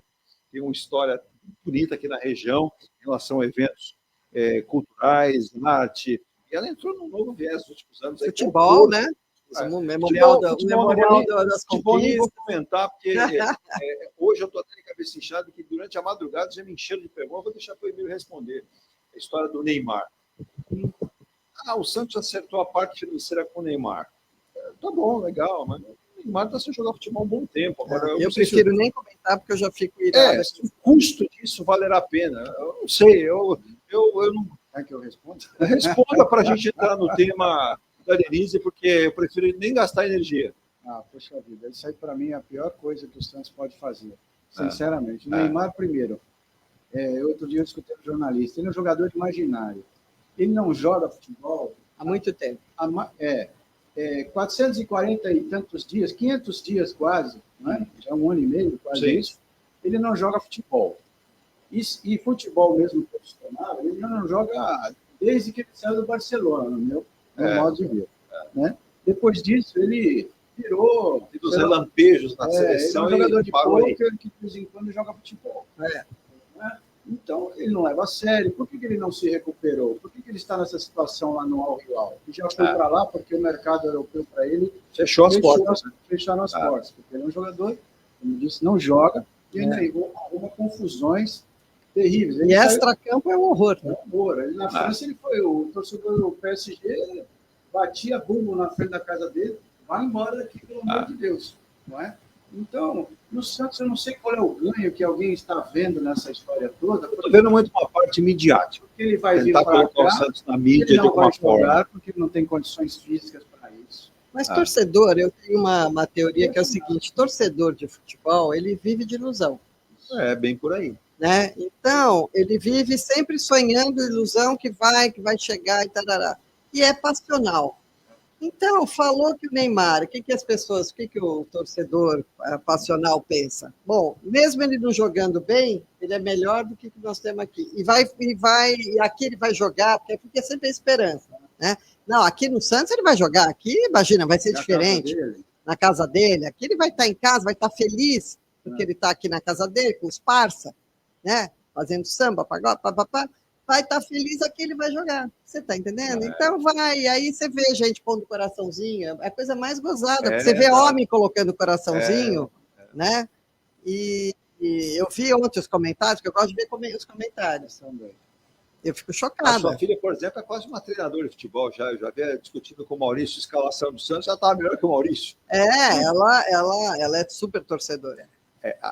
Speaker 2: Tem uma história bonita aqui na região em relação a eventos culturais, arte, e ela entrou num novo viés nos últimos anos.
Speaker 4: Futebol, né? O memorial das conquistas.
Speaker 2: Nem vou comentar, porque hoje eu estou até de cabeça inchada que durante a madrugada já me encheram de perguntas, vou deixar para o Emílio responder. A história do Neymar. O Santos acertou a parte financeira com o Neymar. Tá bom, legal, mas o Neymar está sem jogar futebol há um bom tempo. Agora,
Speaker 4: eu prefiro nem comentar, porque eu já fico irado.
Speaker 2: O custo disso valerá a pena. Eu não sei, eu não...
Speaker 5: Quer que eu responda?
Speaker 2: Responda para a gente entrar no tema da Denise, porque eu prefiro nem gastar energia.
Speaker 5: Poxa vida, isso aí para mim é a pior coisa que o Santos pode fazer, sinceramente. O Neymar, primeiro, outro dia eu escutei um jornalista, ele é um jogador imaginário. Ele não joga futebol
Speaker 4: há muito tempo.
Speaker 5: 440 e tantos dias, 500 dias quase, né? Já 1 ano e meio, quase isso. Ele não joga futebol. E futebol mesmo profissional, ele não joga desde que ele saiu do Barcelona, no meu modo de ver. Né? Depois disso, ele virou...
Speaker 2: dos relampejos na seleção.
Speaker 5: Ele é um jogador de pôquer que, de vez em quando, joga futebol. Né? Então, ele não leva a sério. Por que ele não se recuperou? Por que ele está nessa situação lá no Al Hilal? Ele já foi para lá porque o mercado europeu para ele
Speaker 2: fecharam as portas.
Speaker 5: Porque ele é um jogador, como disse, não joga e ele arruma confusões terríveis.
Speaker 4: E extra-campo é um horror.
Speaker 5: É um horror. Na França, ele foi o torcedor do PSG, batia bumbo na frente da casa dele, vai embora daqui, pelo amor de Deus. Não é? Então, no Santos, eu não sei qual é o ganho que alguém está vendo nessa história toda.
Speaker 2: Estou vendo muito uma parte midiática.
Speaker 5: Porque ele vai vir para cá,
Speaker 2: o Santos na mídia
Speaker 5: ele não
Speaker 2: de alguma
Speaker 5: vai jogar
Speaker 2: forma.
Speaker 5: porque ele não tem condições físicas para isso.
Speaker 4: Mas torcedor, eu tenho uma teoria que é o seguinte, torcedor de futebol, ele vive de ilusão.
Speaker 2: É, bem por aí.
Speaker 4: Né? Então, ele vive sempre sonhando ilusão que vai chegar e tarará. E é passional. Então, falou que o Neymar, o que o torcedor passional pensa? Bom, mesmo ele não jogando bem, ele é melhor do que o que nós temos aqui. E aqui ele vai jogar, porque é sempre a esperança. Né? Não, aqui no Santos ele vai jogar, aqui, imagina, vai ser diferente. Na casa dele, aqui ele vai estar em casa, vai estar feliz, porque ele está aqui na casa dele, com os parça, né? Fazendo samba, pagode, papapá. Vai estar feliz, aqui ele vai jogar. Você está entendendo? Então vai, aí você vê gente pondo coraçãozinho, é a coisa mais gozada. Você vê homem colocando coraçãozinho, né? E eu vi ontem os comentários, que eu gosto de ver os comentários também. Eu fico chocada.
Speaker 2: A sua filha, por exemplo, é quase uma treinadora de futebol. Eu já havia discutido com o Maurício a escalação do Santos, já estava melhor que o Maurício.
Speaker 4: Ela é super torcedora.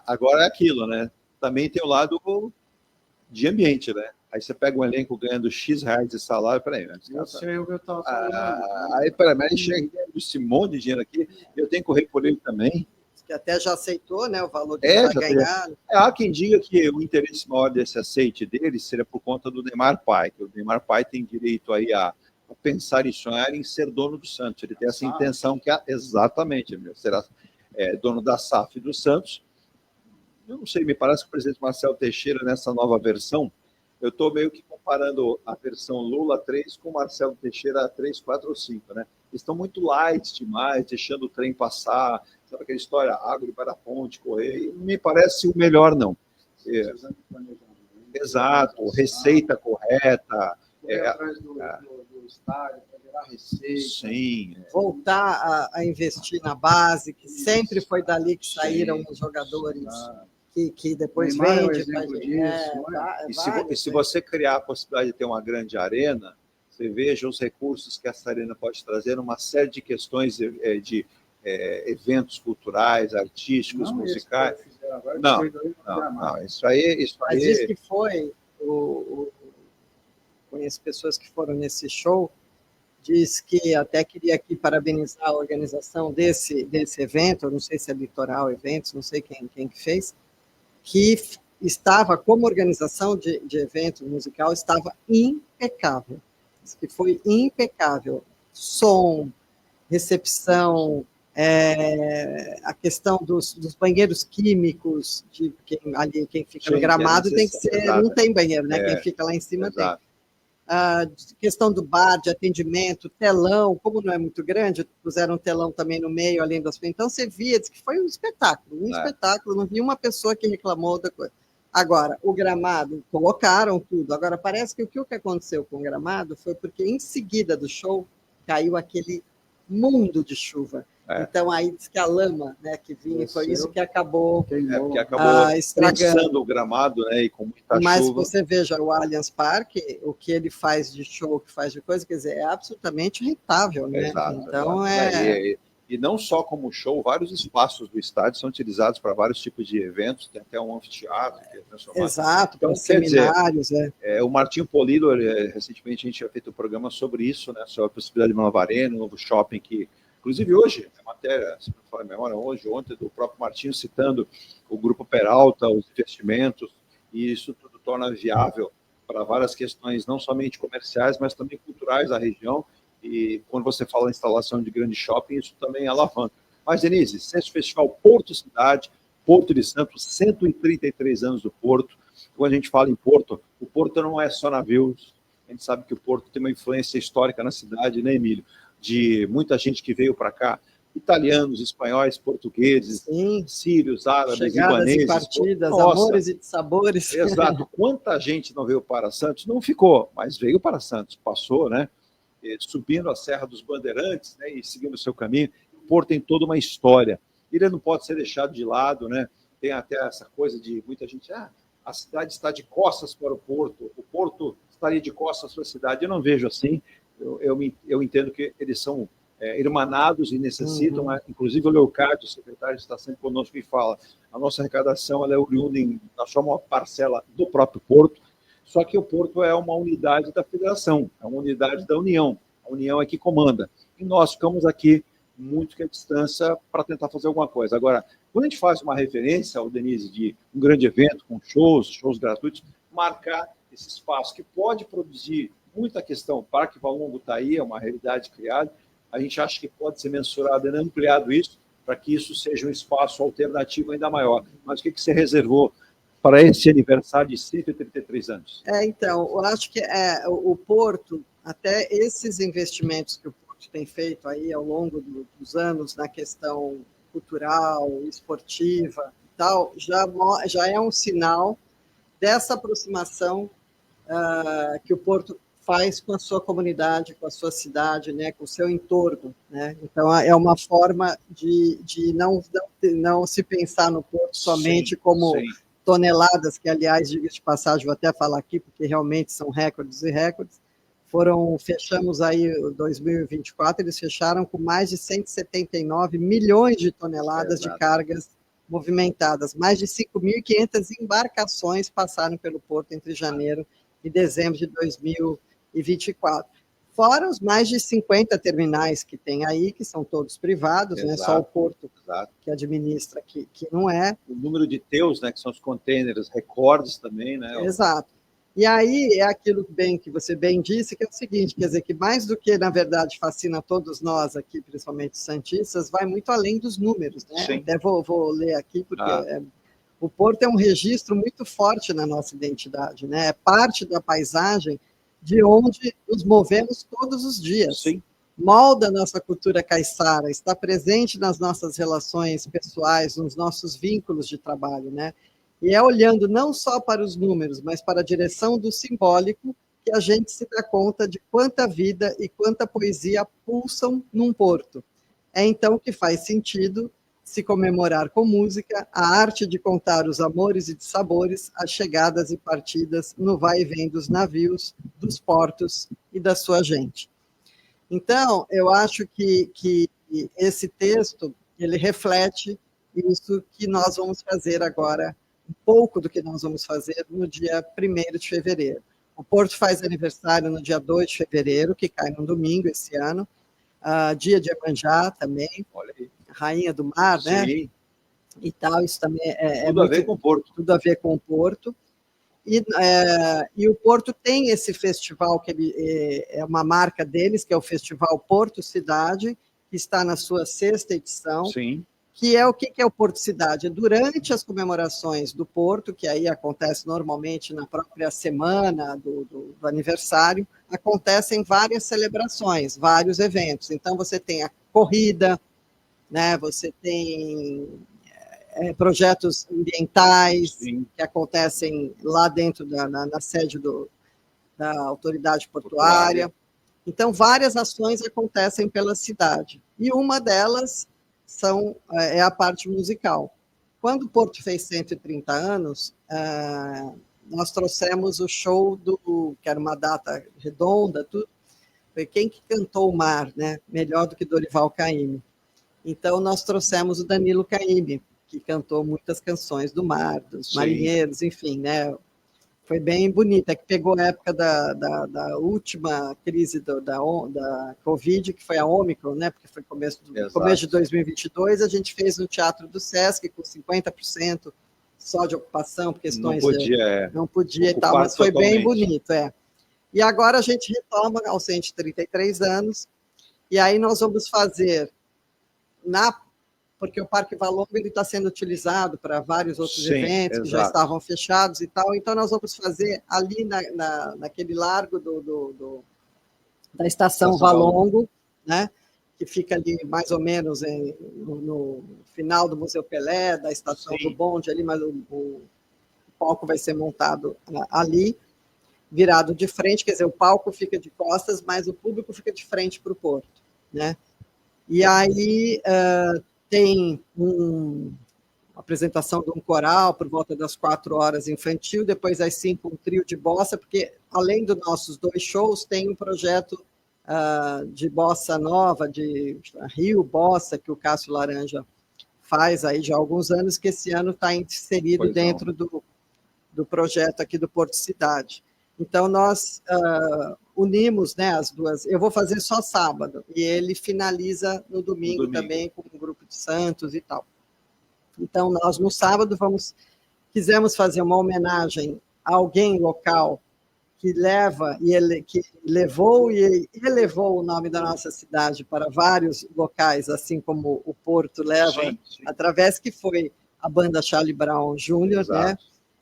Speaker 2: Agora é aquilo, né? Também tem o lado de ambiente, né? Aí você pega um elenco ganhando X reais de salário, peraí, né?
Speaker 5: Eu sei o que eu estava falando.
Speaker 2: Aí, peraí, chega esse monte de dinheiro aqui, eu tenho que correr por ele também.
Speaker 4: Que até já aceitou, né, o valor de ganhar.
Speaker 2: Há quem diga que o interesse maior desse aceite dele seria por conta do Neymar pai, que o Neymar pai tem direito aí a pensar e sonhar em ser dono do Santos. Ele tem essa intenção que exatamente, será dono da SAF do Santos. Eu não sei, me parece que o presidente Marcelo Teixeira, nessa nova versão, eu estou meio que comparando a versão Lula 3 com o Marcelo Teixeira 3, 4 ou 5, né? Eles estão muito light demais, deixando o trem passar, sabe aquela história, água para a ponte, correr, e não me parece o melhor, não. Exato, receita correta.
Speaker 5: Atrás do estádio, para gerar receita.
Speaker 2: Sim.
Speaker 4: Voltar a investir na base, que sempre foi dali que saíram os jogadores. Que depois vende.
Speaker 2: E se você criar a possibilidade de ter uma grande arena, você veja os recursos que essa arena pode trazer, uma série de questões de eventos culturais, artísticos, musicais.
Speaker 5: Agora
Speaker 2: Não,
Speaker 5: foi doido no Gramado.
Speaker 2: não, isso aí...
Speaker 4: Mas diz que foi, conheço pessoas que foram nesse show, diz que até queria aqui parabenizar a organização desse evento, eu não sei se é Litoral Eventos, não sei quem que fez, que estava, como organização de evento musical, estava impecável. Diz que foi impecável. Som, recepção, a questão dos banheiros químicos, de quem fica no Gramado tem que ser, não tem banheiro, né? Quem fica lá em cima tem. A questão do bar, de atendimento, telão, como não é muito grande, puseram um telão também no meio, além das... Então, você via, diz que foi um espetáculo, não vi uma pessoa que reclamou da coisa. Agora, o Gramado, colocaram tudo. Agora, parece que o que aconteceu com o Gramado foi porque, em seguida do show, caiu aquele mundo de chuva. Então, aí diz que a lama, né, que vinha, foi isso que acabou,
Speaker 2: estragando o Gramado, né, e com muita chuva.
Speaker 4: Mas você veja, o Allianz Parque, o que ele faz de show, o que faz de coisa, quer dizer, é absolutamente rentável, né?
Speaker 2: Exato,
Speaker 4: então,
Speaker 2: E não só como show, vários espaços do estádio são utilizados para vários tipos de eventos, tem até um anfiteatro que é transformado.
Speaker 4: Exato,
Speaker 2: então,
Speaker 4: para seminários.
Speaker 2: O Martinho Polido, recentemente a gente tinha feito um programa sobre isso, né, sobre a possibilidade de uma nova arena, um novo shopping que, inclusive hoje, a matéria, se não falar a memória, ontem, do próprio Martinho citando o Grupo Peralta, os investimentos, e isso tudo torna viável para várias questões, não somente comerciais, mas também culturais da região. E quando você fala em instalação de grande shopping, isso também alavanca. Mas, Denise, Sexto Festival Porto Cidade, Porto de Santos, 133 anos do Porto. Quando a gente fala em Porto, o Porto não é só navios. A gente sabe que o Porto tem uma influência histórica na cidade, né, Emílio? De muita gente que veio para cá, italianos, espanhóis, portugueses, sírios, árabes,
Speaker 4: chegadas
Speaker 2: libaneses.
Speaker 4: E partidas, amores e sabores.
Speaker 2: Exato. Quanta gente não veio para Santos? Não ficou, mas veio para Santos, passou, né? Subindo a Serra dos Bandeirantes, né, e seguindo o seu caminho. O Porto tem toda uma história. Ele não pode ser deixado de lado, né? Tem até essa coisa de muita gente, a cidade está de costas para o Porto estaria de costas para a cidade. Eu não vejo assim. Eu entendo que eles são irmanados e necessitam, inclusive o Leocádio, o secretário, está sempre conosco e fala, a nossa arrecadação ela é oriunda na sua maior parcela do próprio Porto. Só que o Porto é uma unidade da federação, é uma unidade da União. A União é que comanda. E nós ficamos aqui muito que à distância para tentar fazer alguma coisa. Agora, quando a gente faz uma referência, Denise, de um grande evento com shows gratuitos, marcar esse espaço que pode produzir muita questão. O Parque Valongo está aí, é uma realidade criada. A gente acha que pode ser mensurado e ampliado isso para que isso seja um espaço alternativo ainda maior. Mas o que você reservou para esse aniversário de 133 anos?
Speaker 4: Então, eu acho que o Porto, até esses investimentos que o Porto tem feito aí ao longo dos anos na questão cultural, esportiva e tal, já é um sinal dessa aproximação que o Porto faz com a sua comunidade, com a sua cidade, né, com o seu entorno, né? Então, é uma forma de não se pensar no Porto somente como toneladas, que, aliás, diga de passagem, vou até falar aqui, porque realmente são recordes e recordes. Fechamos aí 2024, eles fecharam com mais de 179 milhões de toneladas de cargas movimentadas. Mais de 5.500 embarcações passaram pelo Porto entre janeiro e dezembro de 2024. Fora os mais de 50 terminais que tem aí, que são todos privados, né? Só o Porto que administra, que não é.
Speaker 2: O número de teus, né, que são os containers, recordes também, né?
Speaker 4: Exato. E aí é aquilo que você bem disse, que é o seguinte, quer dizer, que mais do que, na verdade, fascina todos nós aqui, principalmente os santistas, vai muito além dos números, né?
Speaker 2: Sim.
Speaker 4: Até vou ler aqui, porque o Porto é um registro muito forte na nossa identidade, né? É parte da paisagem de onde nos movemos todos os dias.
Speaker 2: Sim.
Speaker 4: Molda a nossa cultura caiçara, está presente nas nossas relações pessoais, nos nossos vínculos de trabalho, né? E é olhando não só para os números, mas para a direção do simbólico que a gente se dá conta de quanta vida e quanta poesia pulsam num porto. É então que faz sentido se comemorar com música a arte de contar os amores e de sabores, as chegadas e partidas no vai e vem dos navios, dos portos e da sua gente. Então, eu acho que esse texto, ele reflete isso que nós vamos fazer agora, um pouco do que nós vamos fazer no dia 1º de fevereiro. O Porto faz aniversário no dia 2 de fevereiro, que cai no domingo esse ano, dia de Iemanjá também, rainha do mar, né?
Speaker 2: Sim.
Speaker 4: E tal, isso também
Speaker 2: tudo a ver com o Porto.
Speaker 4: Tudo a ver com o Porto. E o Porto tem esse festival, que é uma marca deles, que é o Festival Porto Cidade, que está na sua 6ª edição.
Speaker 2: Sim.
Speaker 4: Que é o que é o Porto Cidade? Durante as comemorações do Porto, que aí acontece normalmente na própria semana do aniversário, acontecem várias celebrações, vários eventos. Então, você tem a corrida, né? Você tem projetos ambientais, sim, que acontecem lá dentro na sede da autoridade portuária. Então, várias ações acontecem pela cidade. E uma delas é a parte musical. Quando o Porto fez 130 anos, nós trouxemos o show que era uma data redonda, tudo. Foi quem que cantou o mar, né? Melhor do que Dorival Caymmi. Então, nós trouxemos o Danilo Caymmi, que cantou muitas canções do mar, dos marinheiros, enfim, né? Foi bem bonita, que pegou a época da última crise da Covid, que foi a Ômicron, né? Porque foi começo de 2022, a gente fez no Teatro do Sesc, com 50% só de ocupação, por questões... Não podia e tal, mas foi bem bonito, E agora a gente retoma aos 133 anos, e aí nós vamos fazer, porque o Parque Valongo está sendo utilizado para vários outros eventos que já estavam fechados e tal, então nós vamos fazer ali naquele largo da Estação Valongo, né, que fica ali mais ou menos no final do Museu Pelé, da Estação do Bonde ali, mas o palco vai ser montado ali, virado de frente, quer dizer, o palco fica de costas, mas o público fica de frente para o Porto, né? E aí tem uma apresentação de um coral por volta das 4 horas infantil, depois às 5 um trio de bossa, porque além dos nossos 2 shows, tem um projeto de bossa nova, de Rio Bossa, que o Cássio Laranja faz aí já há alguns anos, que esse ano está inserido dentro do projeto aqui do Porto Cidade. Então, nós unimos, né, as duas. Eu vou fazer só sábado, e ele finaliza no domingo também, com um grupo de santos e tal. Então, nós, no sábado, quisemos fazer uma homenagem a alguém local que que levou e elevou o nome da nossa cidade para vários locais, assim como o Porto leva, através que foi a banda Charlie Brown Jr., né,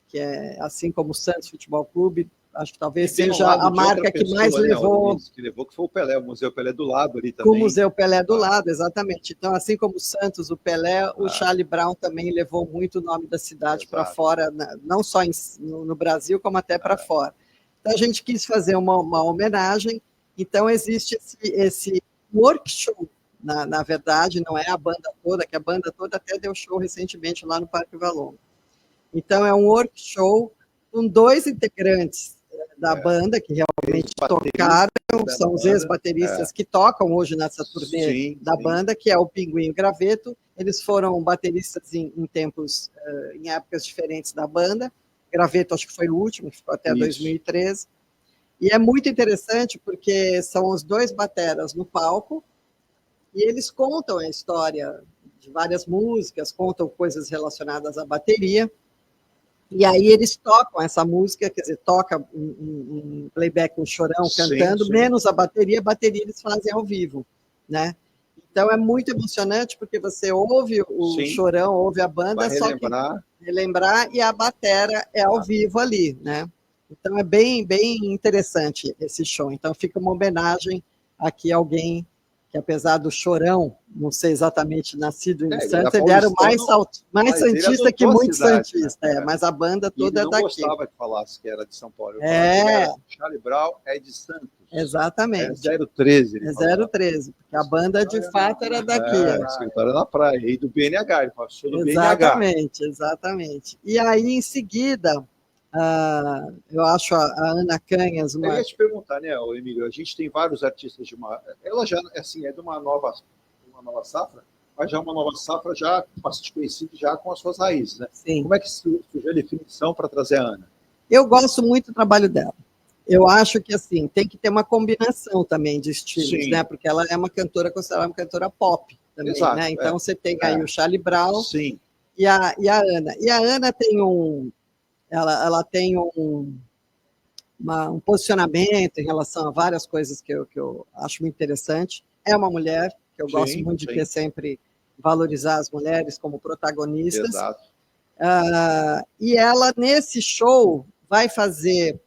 Speaker 4: que é assim como o Santos Futebol Clube, acho que talvez seja a marca que mais levou...
Speaker 2: Que foi o Pelé, o Museu Pelé do lado ali também.
Speaker 4: O Museu Pelé do lado, exatamente. Então, assim como o Santos, o Pelé, o Charlie Brown também levou muito o nome da cidade para fora, não só no Brasil, como até para fora. Então, a gente quis fazer uma homenagem. Então, existe esse workshop, na verdade, não é a banda toda, que a banda toda até deu show recentemente lá no Parque Valongo. Então, é um workshop com 2 integrantes da banda, que realmente tocaram, são os ex-bateristas que tocam hoje nessa turnê da banda, que é o Pinguim e o Graveto. Eles foram bateristas em épocas diferentes da banda. Graveto acho que foi o último, que ficou até 2013. E é muito interessante porque são os 2 bateras no palco e eles contam a história de várias músicas, contam coisas relacionadas à bateria. E aí eles tocam essa música, quer dizer, toca um playback, um chorão cantando, menos a bateria eles fazem ao vivo, né? Então é muito emocionante, porque você ouve o chorão, ouve a banda, só que relembrar, e a batera é ao vivo ali, né? Então é bem, bem interessante esse show. Então fica uma homenagem aqui a alguém que, apesar do chorão não ser exatamente nascido em Santos, ele era o mais santista que muito santista, mas a banda toda é daqui.
Speaker 2: Ele não gostava que falasse que era de São Paulo. Charlie Brown é de Santos.
Speaker 4: Exatamente.
Speaker 2: É 013.
Speaker 4: É 013, porque a banda de fato era daqui.
Speaker 2: O escritório na praia, e do BNH, ele passou do
Speaker 4: BNH. Exatamente. E aí, em seguida, eu acho a Ana Canhas...
Speaker 2: Eu ia te perguntar, né, Emílio, a gente tem vários artistas ela já, assim, é de uma nova safra? mas já uma nova safra já bastante conhecida, já com as suas raízes, né?
Speaker 4: Sim.
Speaker 2: Como é que surgiu a definição para trazer a Ana?
Speaker 4: Eu gosto muito do trabalho dela. Eu acho que, assim, tem que ter uma combinação também de estilos,
Speaker 2: Sim.
Speaker 4: né? Porque ela é uma cantora considerada uma cantora pop também,
Speaker 2: Exato,
Speaker 4: né? Então, você tem aí o Charlie Brown
Speaker 2: Sim.
Speaker 4: e a Ana. E a Ana tem ela tem um posicionamento em relação a várias coisas que eu acho muito interessante. É uma mulher, que eu gosto muito de ter sempre valorizar as mulheres como protagonistas.
Speaker 2: Exato.
Speaker 4: E ela, nesse show, vai fazer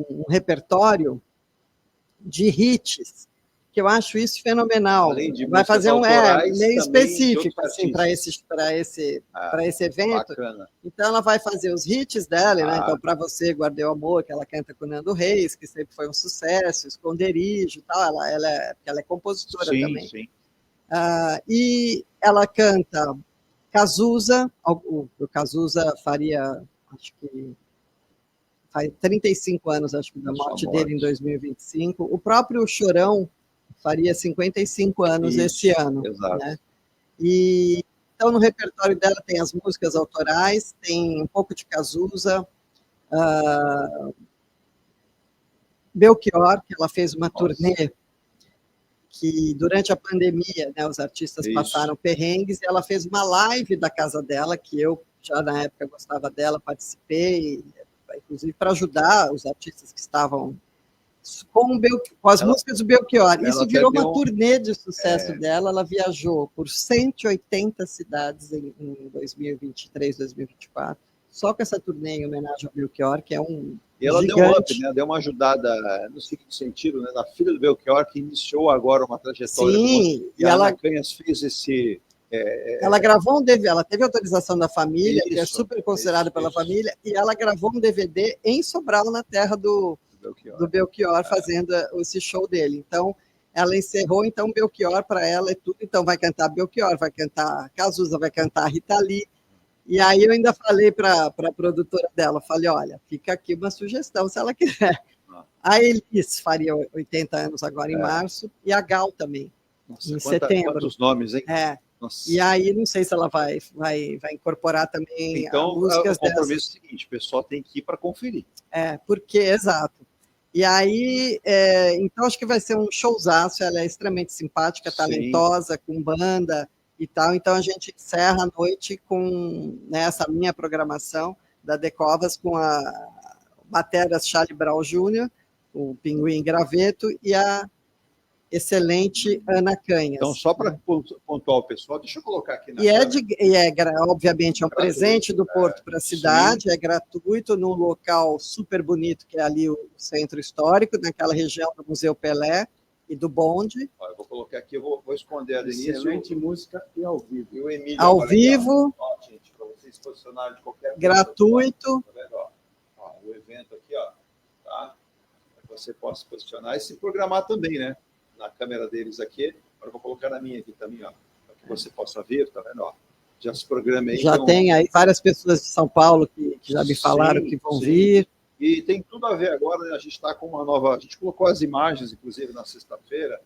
Speaker 4: um repertório de hits, que eu acho isso fenomenal. Vai fazer meio específico assim, para esse evento.
Speaker 2: Bacana.
Speaker 4: Então, ela vai fazer os hits dela, né? Então, Para Você, Guardei o Amor, que ela canta com o Nando Reis, que sempre foi um sucesso, Esconderijo e tal. Ela é compositora também.
Speaker 2: Sim.
Speaker 4: E ela canta Cazuza. O Cazuza faria, acho que faz 35 anos, acho que, da morte dele em 2025. O próprio Chorão faria 55 anos esse ano.
Speaker 2: Exato.
Speaker 4: Né? E então, no repertório dela tem as músicas autorais, tem um pouco de Cazuza, Belchior, que ela fez uma turnê que, durante a pandemia, né, os artistas passaram perrengues, e ela fez uma live da casa dela, que eu, já na época, gostava dela, participei, inclusive para ajudar os artistas que estavam com as músicas do Belchior. Isso virou uma turnê de sucesso dela. Ela viajou por 180 cidades em 2023, 2024, só com essa turnê em homenagem ao Belchior, que é um
Speaker 2: E ela
Speaker 4: gigante.
Speaker 2: deu um up, né? Deu uma ajudada no seguinte sentido, né? Na filha do Belchior, que iniciou agora uma trajetória.
Speaker 4: Sim,
Speaker 2: e a Ana Canhas fez esse...
Speaker 4: Ela gravou um DVD, ela teve autorização da família, que é super considerada pela família, e ela gravou um DVD em Sobral, na terra do Belchior, fazendo esse show dele. Então, ela encerrou, então, Belchior para ela é tudo. Então, vai cantar Belchior, vai cantar Cazuza, vai cantar Rita Lee. E aí eu ainda falei para a produtora dela, falei, olha, fica aqui uma sugestão, se ela quiser. A Elis faria 80 anos agora em março, e a Gal também, em setembro.
Speaker 2: Quantos nomes, hein?
Speaker 4: E aí, não sei se ela vai incorporar também
Speaker 2: então,
Speaker 4: músicas
Speaker 2: o compromisso é o seguinte, o pessoal tem que ir para conferir.
Speaker 4: Exato. E aí, então, acho que vai ser um showzaço, ela é extremamente simpática, talentosa, com banda e tal. Então, a gente encerra a noite com essa minha programação da Decovas, com a batera Charlie Brown Jr., o Pinguim Graveto e a excelente Ana Canhas.
Speaker 2: Então, só para pontuar o pessoal, deixa eu colocar aqui na
Speaker 4: obviamente, é um presente do Porto para a cidade, é gratuito, num local super bonito, que é ali o Centro Histórico, naquela região do Museu Pelé e do Bonde.
Speaker 2: Eu vou colocar aqui, eu vou esconder a Denise.
Speaker 5: Excelente música e ao vivo.
Speaker 2: E o Emílio.
Speaker 4: Ao vivo.
Speaker 2: Gente, para vocês se posicionarem de qualquer
Speaker 4: gratuito.
Speaker 2: Tá vendo? O evento aqui, tá? Para que você possa se posicionar e se programar também, né? Na câmera deles aqui, agora eu vou colocar na minha aqui também, para que você possa ver, tá vendo? Já se programei.
Speaker 4: Já tem aí várias pessoas de São Paulo que já me falaram que vão vir.
Speaker 2: E tem tudo a ver agora, né? A gente está com uma nova... A gente colocou as imagens, inclusive, na sexta-feira,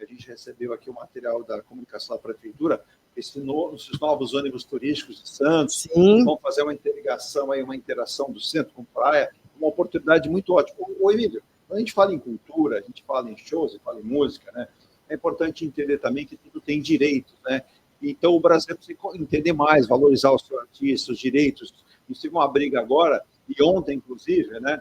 Speaker 2: a gente recebeu aqui o material da comunicação da prefeitura, esses novos ônibus turísticos de Santos, vão fazer uma interligação, aí, uma interação do centro com praia, uma oportunidade muito ótima. Ô, Emílio, quando a gente fala em cultura, a gente fala em shows, a gente fala em música, né? É importante entender também que tudo tem direitos, né? Então, o brasileiro precisa entender mais, valorizar os seus artistas, os direitos. A gente teve uma briga agora, e ontem, inclusive, né?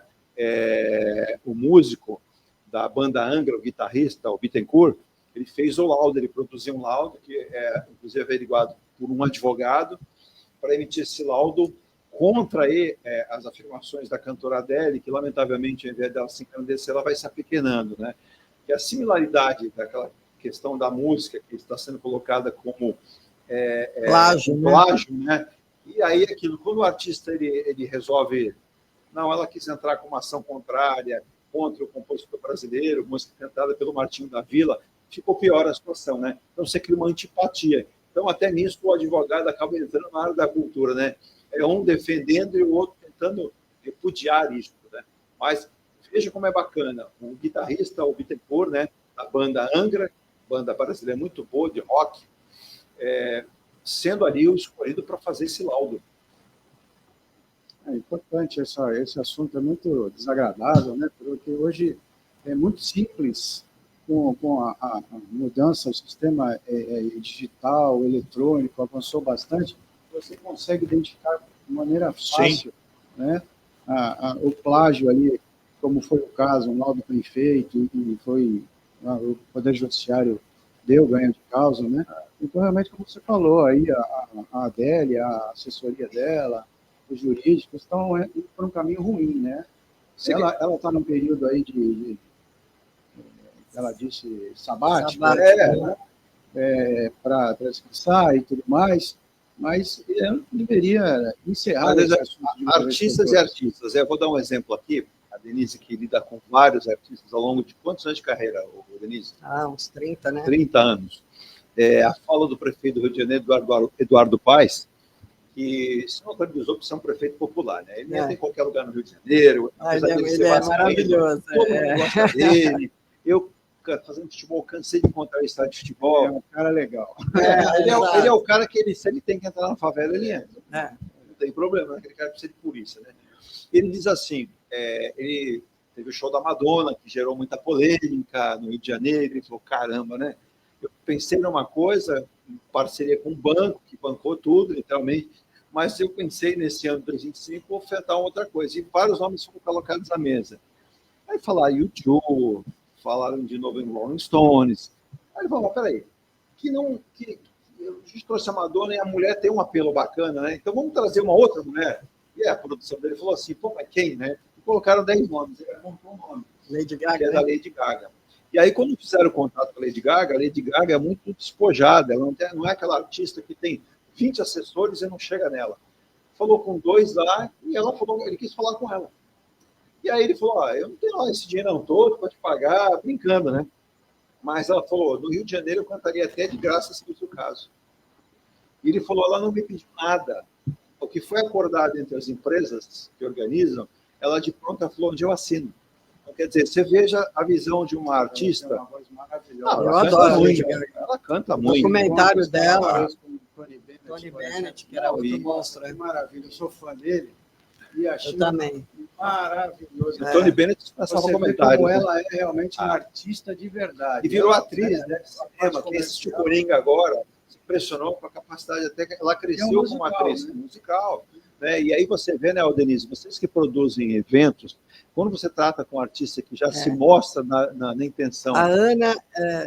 Speaker 2: O músico da banda Angra, o guitarrista, o Bittencourt, ele fez o laudo, ele produziu um laudo, que é, inclusive, averiguado por um advogado, para emitir esse laudo contra as afirmações da cantora Adele, que, lamentavelmente, ao invés dela se engrandecer, ela vai se apequenando, né? E a similaridade daquela questão da música que está sendo colocada como
Speaker 4: plágio,
Speaker 2: né? E aí, aquilo, quando o artista ele resolve... Não, ela quis entrar com uma ação contrária contra o compositor brasileiro, música cantada pelo Martinho da Vila, ficou pior a situação, né? Então, você cria uma antipatia. Então, até nisso, o advogado acaba entrando na área da cultura, né? É um defendendo e o outro tentando repudiar isso, né? Mas veja como é bacana. O guitarrista, o Bittencourt, né, da banda Angra, banda brasileira muito boa, de rock, sendo ali o escolhido para fazer esse laudo.
Speaker 5: É importante, esse assunto é muito desagradável, né? Porque hoje é muito simples, com a mudança, o sistema digital, eletrônico, avançou bastante, você consegue identificar de maneira fácil, né? O plágio ali, como foi o caso, um laudo bem feito, e foi o Poder Judiciário deu ganho de causa, né? Então, realmente, como você falou, aí a Adélia, a assessoria dela, os jurídicos estão indo por um caminho ruim, né? Ela está num período aí ela disse, sabático, né? Para descansar e tudo mais, mas eu deveria encerrar esse assunto.
Speaker 2: Artistas e artistas. Eu vou dar um exemplo aqui. A Denise, que lida com vários artistas ao longo de quantos anos de carreira, Denise?
Speaker 4: Uns 30, né?
Speaker 2: 30 anos. A fala do prefeito do Rio de Janeiro, Eduardo Paes, que se autorizou para ser um prefeito popular, né? Ele entra em qualquer lugar no Rio de Janeiro.
Speaker 4: Ele é maravilhoso.
Speaker 2: Todo mundo gosta dele. Eu, fazendo futebol, cansei de encontrar o estádio de futebol.
Speaker 5: É um cara legal.
Speaker 2: Ele é o cara que, se ele tem que entrar na favela, ele entra. Não tem problema, né? Aquele cara precisa de polícia, né? Ele diz assim, ele teve o show da Madonna, que gerou muita polêmica no Rio de Janeiro, ele falou, caramba, né? Eu pensei numa coisa, em parceria com um banco, que bancou tudo, literalmente, mas eu pensei nesse ano de 2005 ofertar outra coisa, e vários nomes foram colocados à mesa. Aí falaram U2, falaram de novo em Rolling Stones. Aí ele falou, peraí, a gente trouxe a Madonna e a mulher tem um apelo bacana, né? Então vamos trazer uma outra mulher. E a produção dele falou assim, pô, mas quem, né? E colocaram 10 nomes, ele apontou um nome.
Speaker 4: Lady Gaga,
Speaker 2: que é da Lady Gaga. E aí, quando fizeram o contrato com a Lady Gaga é muito despojada, ela não é aquela artista que tem 20 assessores e não chega nela. Falou com 2 lá e ele quis falar com ela. E aí ele falou, eu não tenho lá esse dinheiro todo para te pagar, brincando, né? Mas ela falou, no Rio de Janeiro eu cantaria até de graça se fosse o caso. E ele falou, ela não me pediu nada. O que foi acordado entre as empresas que organizam, ela de pronta falou, onde eu assino. Então, quer dizer, você veja a visão de uma artista.
Speaker 5: Ela tem uma voz maravilhosa.
Speaker 4: Eu adoro muito.
Speaker 2: Ela canta
Speaker 4: O
Speaker 2: muito.
Speaker 4: documentário dela,
Speaker 5: Tony
Speaker 4: Bennett, que era outro monstro.
Speaker 5: Que maravilha, eu sou fã dele. E achei
Speaker 4: Eu também.
Speaker 5: Maravilhoso.
Speaker 2: O Tony Bennett passava comentário.
Speaker 5: Como ela é realmente uma artista de verdade.
Speaker 2: E virou atriz, né? Quem assistiu Coringa agora se impressionou com a capacidade, até que ela cresceu como atriz musical. Né? E aí você vê, né, Denise, vocês que produzem eventos, quando você trata com um artista que já se mostra na intenção...
Speaker 4: A Ana,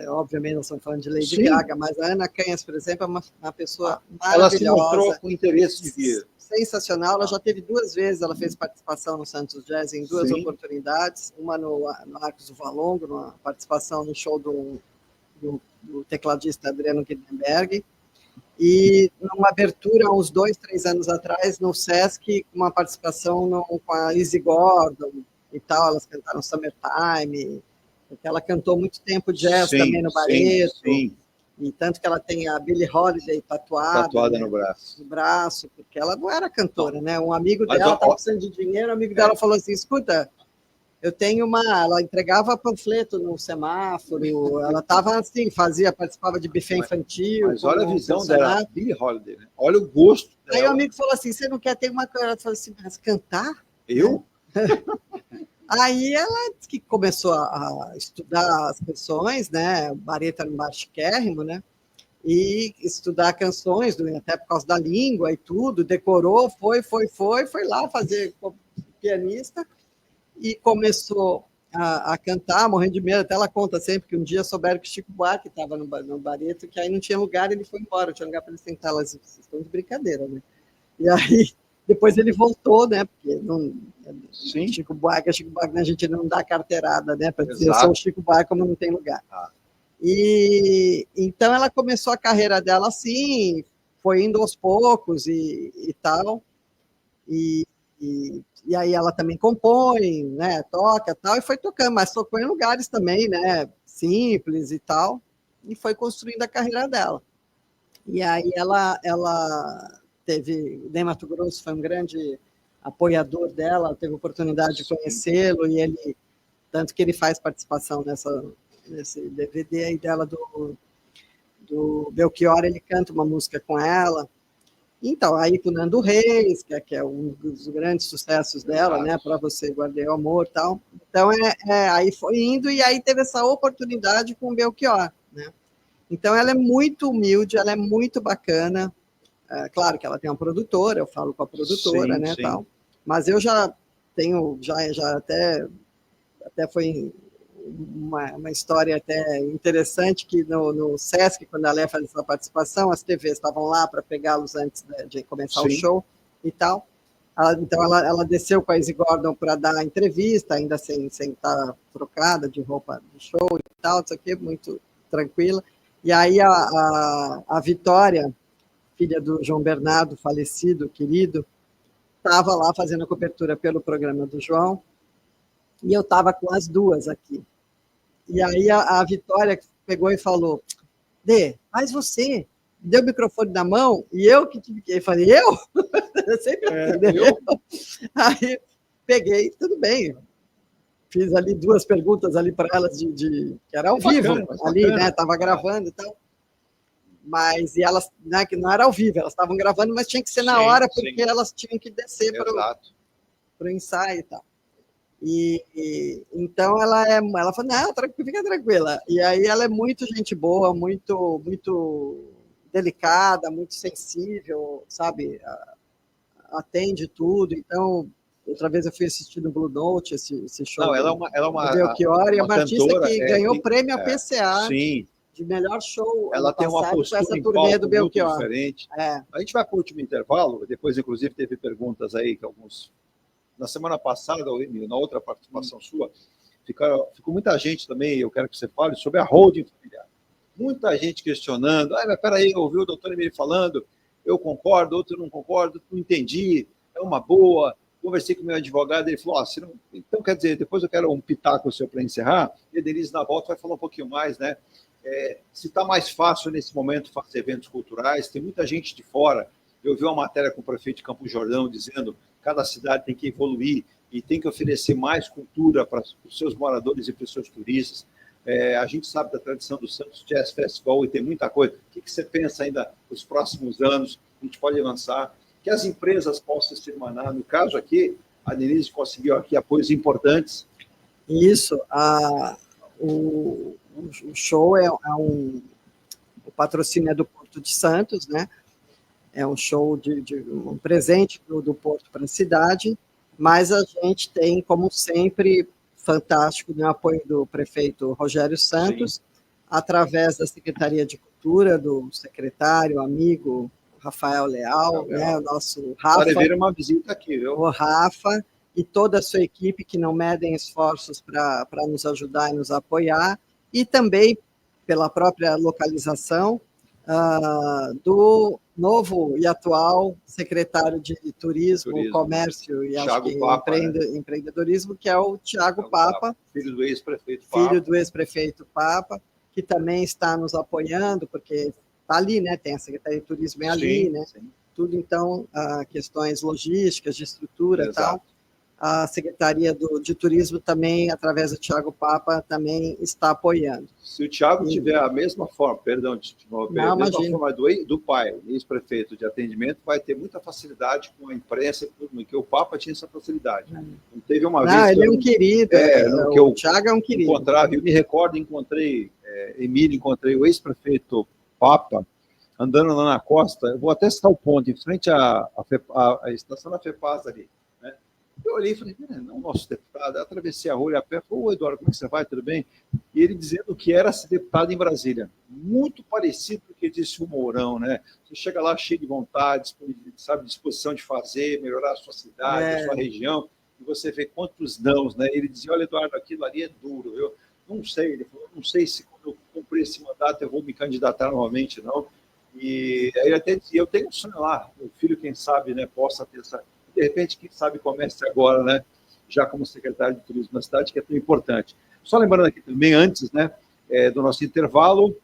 Speaker 4: obviamente nós estamos falando de Lady Gaga, mas a Ana Canhas, por exemplo, é uma pessoa maravilhosa.
Speaker 2: Ela se mostrou com interesse de vir.
Speaker 4: Sensacional, ela já teve 2 vezes, ela fez participação no Santos Jazz em 2 oportunidades, uma no Arcos do Valongo, numa participação no show do tecladista Adriano Guilherme, e numa abertura, uns 2, 3 anos atrás, no Sesc, uma participação com a Lizzie Gordon e tal, elas cantaram Summertime, porque ela cantou muito tempo jazz também no Barreto, e tanto que ela tem a Billie Holiday tatuada
Speaker 2: né,
Speaker 4: no braço, porque ela não era cantora, né? Um amigo dela estava precisando de dinheiro, o amigo dela falou assim, escuta, eu tenho ela entregava panfleto no semáforo, ela estava assim, participava de buffet infantil.
Speaker 2: Mas olha a visão dela, Billie Holiday, né? Olha o gosto dela.
Speaker 4: Aí o amigo falou assim, você não quer ter uma coisa? Ela falou assim, mas cantar?
Speaker 2: Eu?
Speaker 4: Aí ela que começou a estudar as canções, né? O Barreto era um bar chiquérrimo, né? E estudar canções, até por causa da língua e tudo, decorou, foi lá fazer pianista e começou a cantar, morrendo de medo. Até ela conta sempre que um dia souberam que Chico Buarque estava no Barreto, que aí não tinha lugar, ele foi embora, não tinha lugar para ele sentar. Elas estão de brincadeira, né? E aí depois ele voltou, né? Porque não, Chico Buarque, a gente não dá carteirada, né? Para dizer, eu sou o Chico Buarque, como não tem lugar. E então ela começou a carreira dela assim, foi indo aos poucos e tal. E aí ela também compõe, né? Toca tal, e foi tocando, mas tocou em lugares também, né? Simples e tal, e foi construindo a carreira dela. E aí ela teve, o Ney Mato Grosso foi um grande apoiador dela, teve oportunidade de conhecê-lo, e ele, tanto que ele faz participação nesse DVD aí dela do Belchior, ele canta uma música com ela. Então, aí com o Nando Reis, que é um dos grandes sucessos dela, né? Para Você Guardei o Amor e tal. Então, aí foi indo, e aí teve essa oportunidade com o Belchior, né? Então, ela é muito humilde, ela é muito bacana. Claro que ela tem uma produtora, eu falo com a produtora,
Speaker 2: sim,
Speaker 4: né,
Speaker 2: sim.
Speaker 4: tal. Mas eu já tenho, já até foi uma história até interessante, que no Sesc, quando a Lé faz essa participação, as TVs estavam lá para pegá-los antes de começar o show e tal. Então, ela desceu com a Izzy Gordon para dar a entrevista, ainda sem estar trocada de roupa de show e tal, isso aqui, muito tranquila. E aí a Vitória, filha do João Bernardo, falecido, querido, estava lá fazendo a cobertura pelo programa do João, e eu estava com as duas aqui. E aí a Vitória pegou e falou: Dê, faz você. Deu o microfone na mão, e eu que tive que... Eu falei, eu? Sempre eu. Aí peguei, tudo bem. Fiz ali 2 perguntas ali para elas, que era ao vivo, ali, né? Estava gravando e tal. Mas, e elas, né, que não era ao vivo, elas estavam gravando, mas tinha que ser na hora, porque elas tinham que descer para o ensaio e tal. Então ela falou, não, fica tranquila. E aí ela é muito gente boa, muito, muito delicada, muito sensível, sabe? Atende tudo. Então, outra vez eu fui assistir no Blue Note esse show.
Speaker 2: Não, ela é uma
Speaker 4: Belchior, e é uma artista
Speaker 2: cantora,
Speaker 4: que ganhou prêmio a PCA.
Speaker 2: Sim.
Speaker 4: De melhor show.
Speaker 2: Ela tem uma postura
Speaker 4: essa
Speaker 2: em
Speaker 4: turnê
Speaker 2: palco
Speaker 4: do Belchior.
Speaker 2: muito diferente. A gente vai para o último intervalo, depois, inclusive, teve perguntas aí, que alguns... Na semana passada, na outra participação sua, ficou muita gente também, eu quero que você fale, sobre a holding familiar. Muita gente questionando, mas peraí, eu ouvi o doutor Emílio falando, eu concordo, outro não concordo, não entendi, é uma boa. Conversei com o meu advogado, ele falou, então quer dizer, depois eu quero um pitaco seu para encerrar, e a Denise na volta vai falar um pouquinho mais, né? Se está mais fácil nesse momento fazer eventos culturais, tem muita gente de fora. Eu vi uma matéria com o prefeito de Campos Jordão dizendo que cada cidade tem que evoluir e tem que oferecer mais cultura para os seus moradores e para os seus turistas. A gente sabe da tradição do Santos Jazz Festival e tem muita coisa. O que você pensa ainda nos próximos anos? A gente pode lançar, que as empresas possam se irmanar. No caso aqui, a Denise conseguiu aqui apoios importantes.
Speaker 4: Isso, o show o patrocínio é do Porto de Santos, né? É um show de um presente do Porto para a cidade, mas a gente tem, como sempre, fantástico, o apoio do prefeito Rogério Santos, através da Secretaria de Cultura, do secretário, amigo Rafael Leal, né? O nosso Rafa.
Speaker 2: Para vir uma visita aqui, viu?
Speaker 4: O Rafa e toda a sua equipe, que não medem esforços para nos ajudar e nos apoiar, e também pela própria localização do novo e atual secretário de Turismo, Comércio e Empreendedorismo, que é o Thiago Papa,
Speaker 2: filho do ex-prefeito Papa.
Speaker 4: Filho do ex-prefeito Papa, que também está nos apoiando, porque está ali, né? Tem a Secretaria de Turismo ali, né? Sim. Tudo, então, questões logísticas, de estrutura e tal. A Secretaria de Turismo também, através do Thiago Papa, também está apoiando.
Speaker 2: Se o Thiago tiver a mesma forma, a mesma forma do pai, o ex-prefeito de atendimento, vai ter muita facilidade com a imprensa, porque o Papa tinha essa facilidade. Não teve uma vez...
Speaker 4: ele é um querido, o Thiago é um querido.
Speaker 2: Eu me recordo, encontrei o ex-prefeito Papa, andando lá na costa, eu vou até citar o ponto, em frente à estação da FEPAS ali. Eu olhei e falei, não, nosso deputado, eu atravessei a rua e a pé, falei, Eduardo, como é que você vai, tudo bem? E ele dizendo que era ser deputado em Brasília. Muito parecido com o que disse o Mourão, né? Você chega lá cheio de vontade, sabe, disposição de fazer, melhorar a sua cidade, a sua região, e você vê quantos nãos, né? Ele dizia, olha, Eduardo, aquilo ali é duro, eu não sei, ele falou, não sei se quando eu cumprir esse mandato eu vou me candidatar novamente, não. E aí ele até dizia, eu tenho um sonho lá, meu filho, quem sabe, né, possa ter essa... De repente, quem sabe comece agora, né? Já como secretário de turismo na cidade, que é tão importante. Só lembrando aqui também, antes, né, do nosso intervalo,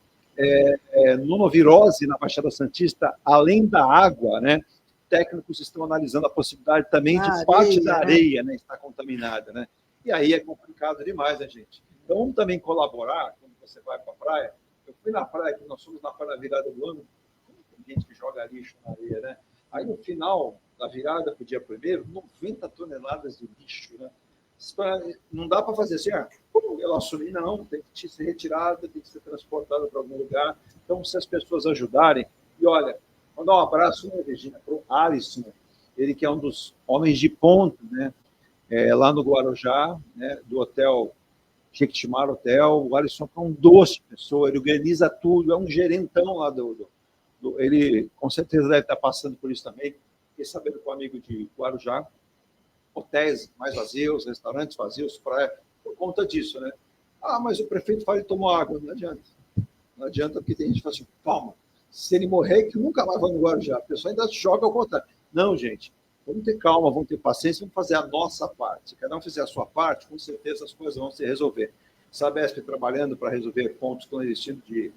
Speaker 2: nonovirose na Baixada Santista, além da água, né? Técnicos estão analisando a possibilidade também de parte da areia, né, estar contaminada, né? E aí é complicado demais, né, gente? Então, vamos também colaborar, quando você vai para a praia. Eu fui na praia, que nós fomos na praia na virada do ano, tem gente que joga lixo na areia, né? Aí no final da virada para o dia 1º, 90 toneladas de lixo, né? Não dá para fazer assim, ela assumir, não, tem que ser retirada, tem que ser transportada para algum lugar. Então, se as pessoas ajudarem, e olha, mandar um abraço, né, Regina, para o Alisson, ele que é um dos homens de ponta, né? Lá no Guarujá, né, do hotel Jequitimar Hotel. O Alisson é um doce pessoa, ele organiza tudo, é um gerentão lá ele com certeza deve estar passando por isso também. Fiquei sabendo com um amigo de Guarujá, hotéis mais vazios, restaurantes vazios, praia, por conta disso, né? Mas o prefeito fala e tomou água. Não adianta. Não adianta, porque tem gente que fala assim, calma, se ele morrer, que nunca mais vai no Guarujá. A pessoa ainda joga ao contrário. Não, gente, vamos ter calma, vamos ter paciência, vamos fazer a nossa parte. Se cada um fizer a sua parte, com certeza as coisas vão se resolver. Sabesp trabalhando para resolver pontos clandestinos de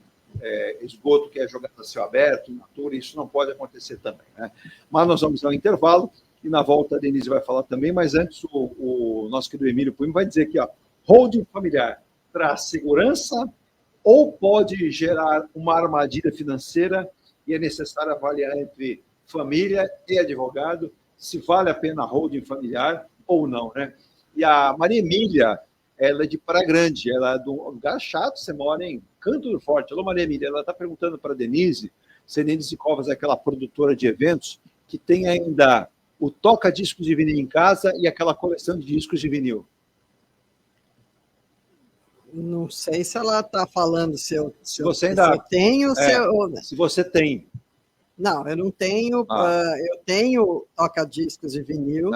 Speaker 2: esgoto que é jogado a céu aberto, in natura, isso não pode acontecer também, né? Mas nós vamos ao intervalo e na volta a Denise vai falar também, mas antes o nosso querido Emílio Puim vai dizer que holding familiar traz segurança ou pode gerar uma armadilha financeira e é necessário avaliar entre família e advogado se vale a pena a holding familiar ou não, né? E a Maria Emília, ela é de Praia Grande, ela é de um lugar chato, você mora em Canto do Forte. Alô, Maria Emília, ela está perguntando para a Denise se a Denise Covas é aquela produtora de eventos que tem ainda o toca-discos de vinil em casa e aquela coleção de discos de vinil.
Speaker 4: Não sei se ela está falando se eu
Speaker 2: tenho,
Speaker 4: se
Speaker 2: você tem.
Speaker 4: Não, eu não tenho. Eu tenho toca-discos de vinil.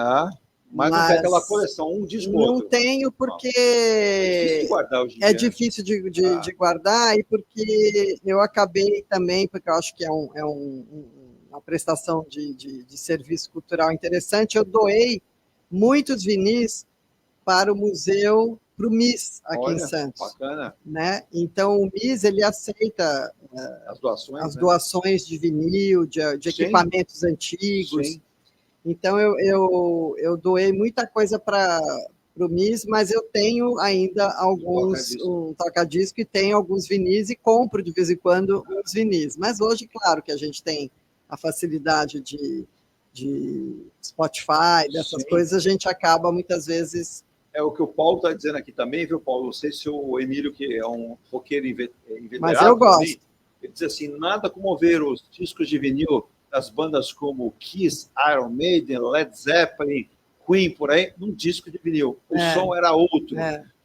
Speaker 2: Mas não tem aquela coleção, um disco outro.
Speaker 4: Não tenho porque
Speaker 2: é difícil de guardar hoje em dia.
Speaker 4: É difícil de guardar e porque eu acabei também, porque eu acho que é uma prestação de serviço cultural interessante, eu doei muitos vinis para o museu, para o MIS, aqui em Santos.
Speaker 2: Bacana.
Speaker 4: Né? Então, o MIS, ele aceita as doações de vinil, de equipamentos antigos. Sim. Então, eu doei muita coisa para o MIS, mas eu tenho ainda um toca-disco e tenho alguns vinis e compro de vez em quando uns vinis. Mas hoje, claro, que a gente tem a facilidade de Spotify, dessas coisas, a gente acaba muitas vezes...
Speaker 2: É o que o Paulo está dizendo aqui também, viu, Paulo? Não sei se o Emílio, que é um roqueiro inveterado...
Speaker 4: Mas eu gosto.
Speaker 2: Ele diz assim, nada como ver os discos de vinil das bandas como Kiss, Iron Maiden, Led Zeppelin, Queen, por aí, num disco de vinil. O som era outro.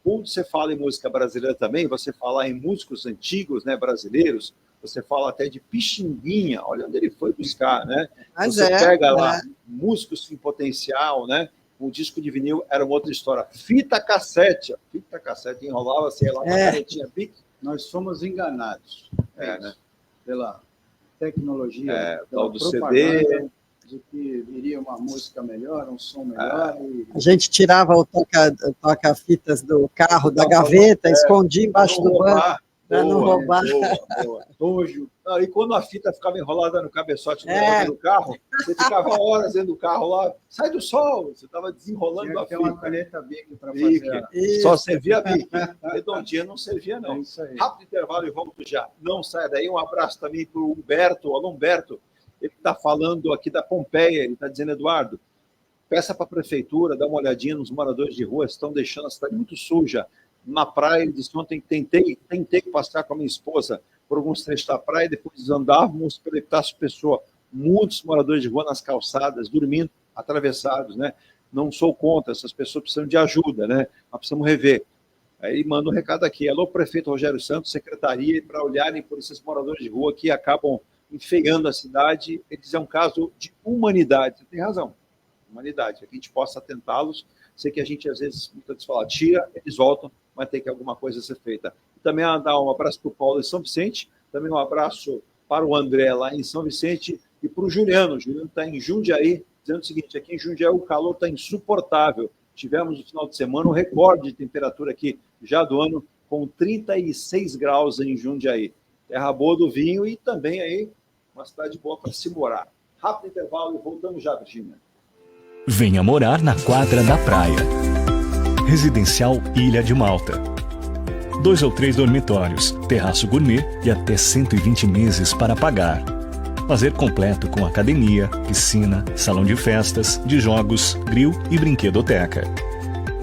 Speaker 2: Quando você fala em música brasileira também, você fala em músicos antigos, né, brasileiros, você fala até de Pixinguinha, olha onde ele foi buscar, né?
Speaker 4: Mas
Speaker 2: você pega lá músicos em potencial, né? O disco de vinil era uma outra história. Fita cassete enrolava, sei lá, tinha pique.
Speaker 5: Nós somos enganados, né? Pela tecnologia,
Speaker 2: tal do CD,
Speaker 5: de que viria uma música melhor, um som melhor.
Speaker 4: A gente tirava o toca-fitas do carro, da gaveta, escondia embaixo do banco, para não roubar.
Speaker 2: Nojo. E quando a fita ficava enrolada no cabeçote do carro, você ficava horas dentro do carro lá, sai do sol, você estava desenrolando a fita.
Speaker 5: Tinha uma caneta Bic para fazer.
Speaker 2: Só servia Bic. Redondinha não servia, não. Rápido intervalo e vamos já. Não saia daí. Um abraço também para o Humberto. Alô, Humberto. Ele está falando aqui da Pompeia, ele está dizendo, Eduardo, peça para a prefeitura, dá uma olhadinha nos moradores de rua, estão deixando a cidade muito suja. Na praia, ele disse, ontem tentei passear com a minha esposa por alguns trechos da praia, depois andávamos para evitar as pessoas, muitos moradores de rua nas calçadas, dormindo, atravessados, né? Não sou contra, essas pessoas precisam de ajuda, né? Nós precisamos rever. Aí manda um recado aqui, alô, prefeito Rogério Santos, secretaria, para olharem por esses moradores de rua que acabam enfeiando a cidade. Eles é um caso de humanidade. Você tem razão, humanidade, que a gente possa tentá-los. Sei que a gente, às vezes, muitas vezes fala, tira, eles voltam, mas tem que alguma coisa ser feita. Também dar um abraço para o Paulo em São Vicente, também um abraço para o André lá em São Vicente e para o Juliano. O Juliano está em Jundiaí, dizendo o seguinte, aqui em Jundiaí o calor está insuportável. Tivemos no final de semana um recorde de temperatura aqui já do ano, com 36 graus em Jundiaí. Terra boa do vinho e também aí uma cidade boa para se morar. Rápido intervalo e voltamos já, Virgínia.
Speaker 6: Venha morar na quadra da praia. Residencial Ilha de Malta. 2 ou 3 dormitórios, terraço gourmet e até 120 meses para pagar. Lazer completo com academia, piscina, salão de festas, de jogos, grill e brinquedoteca.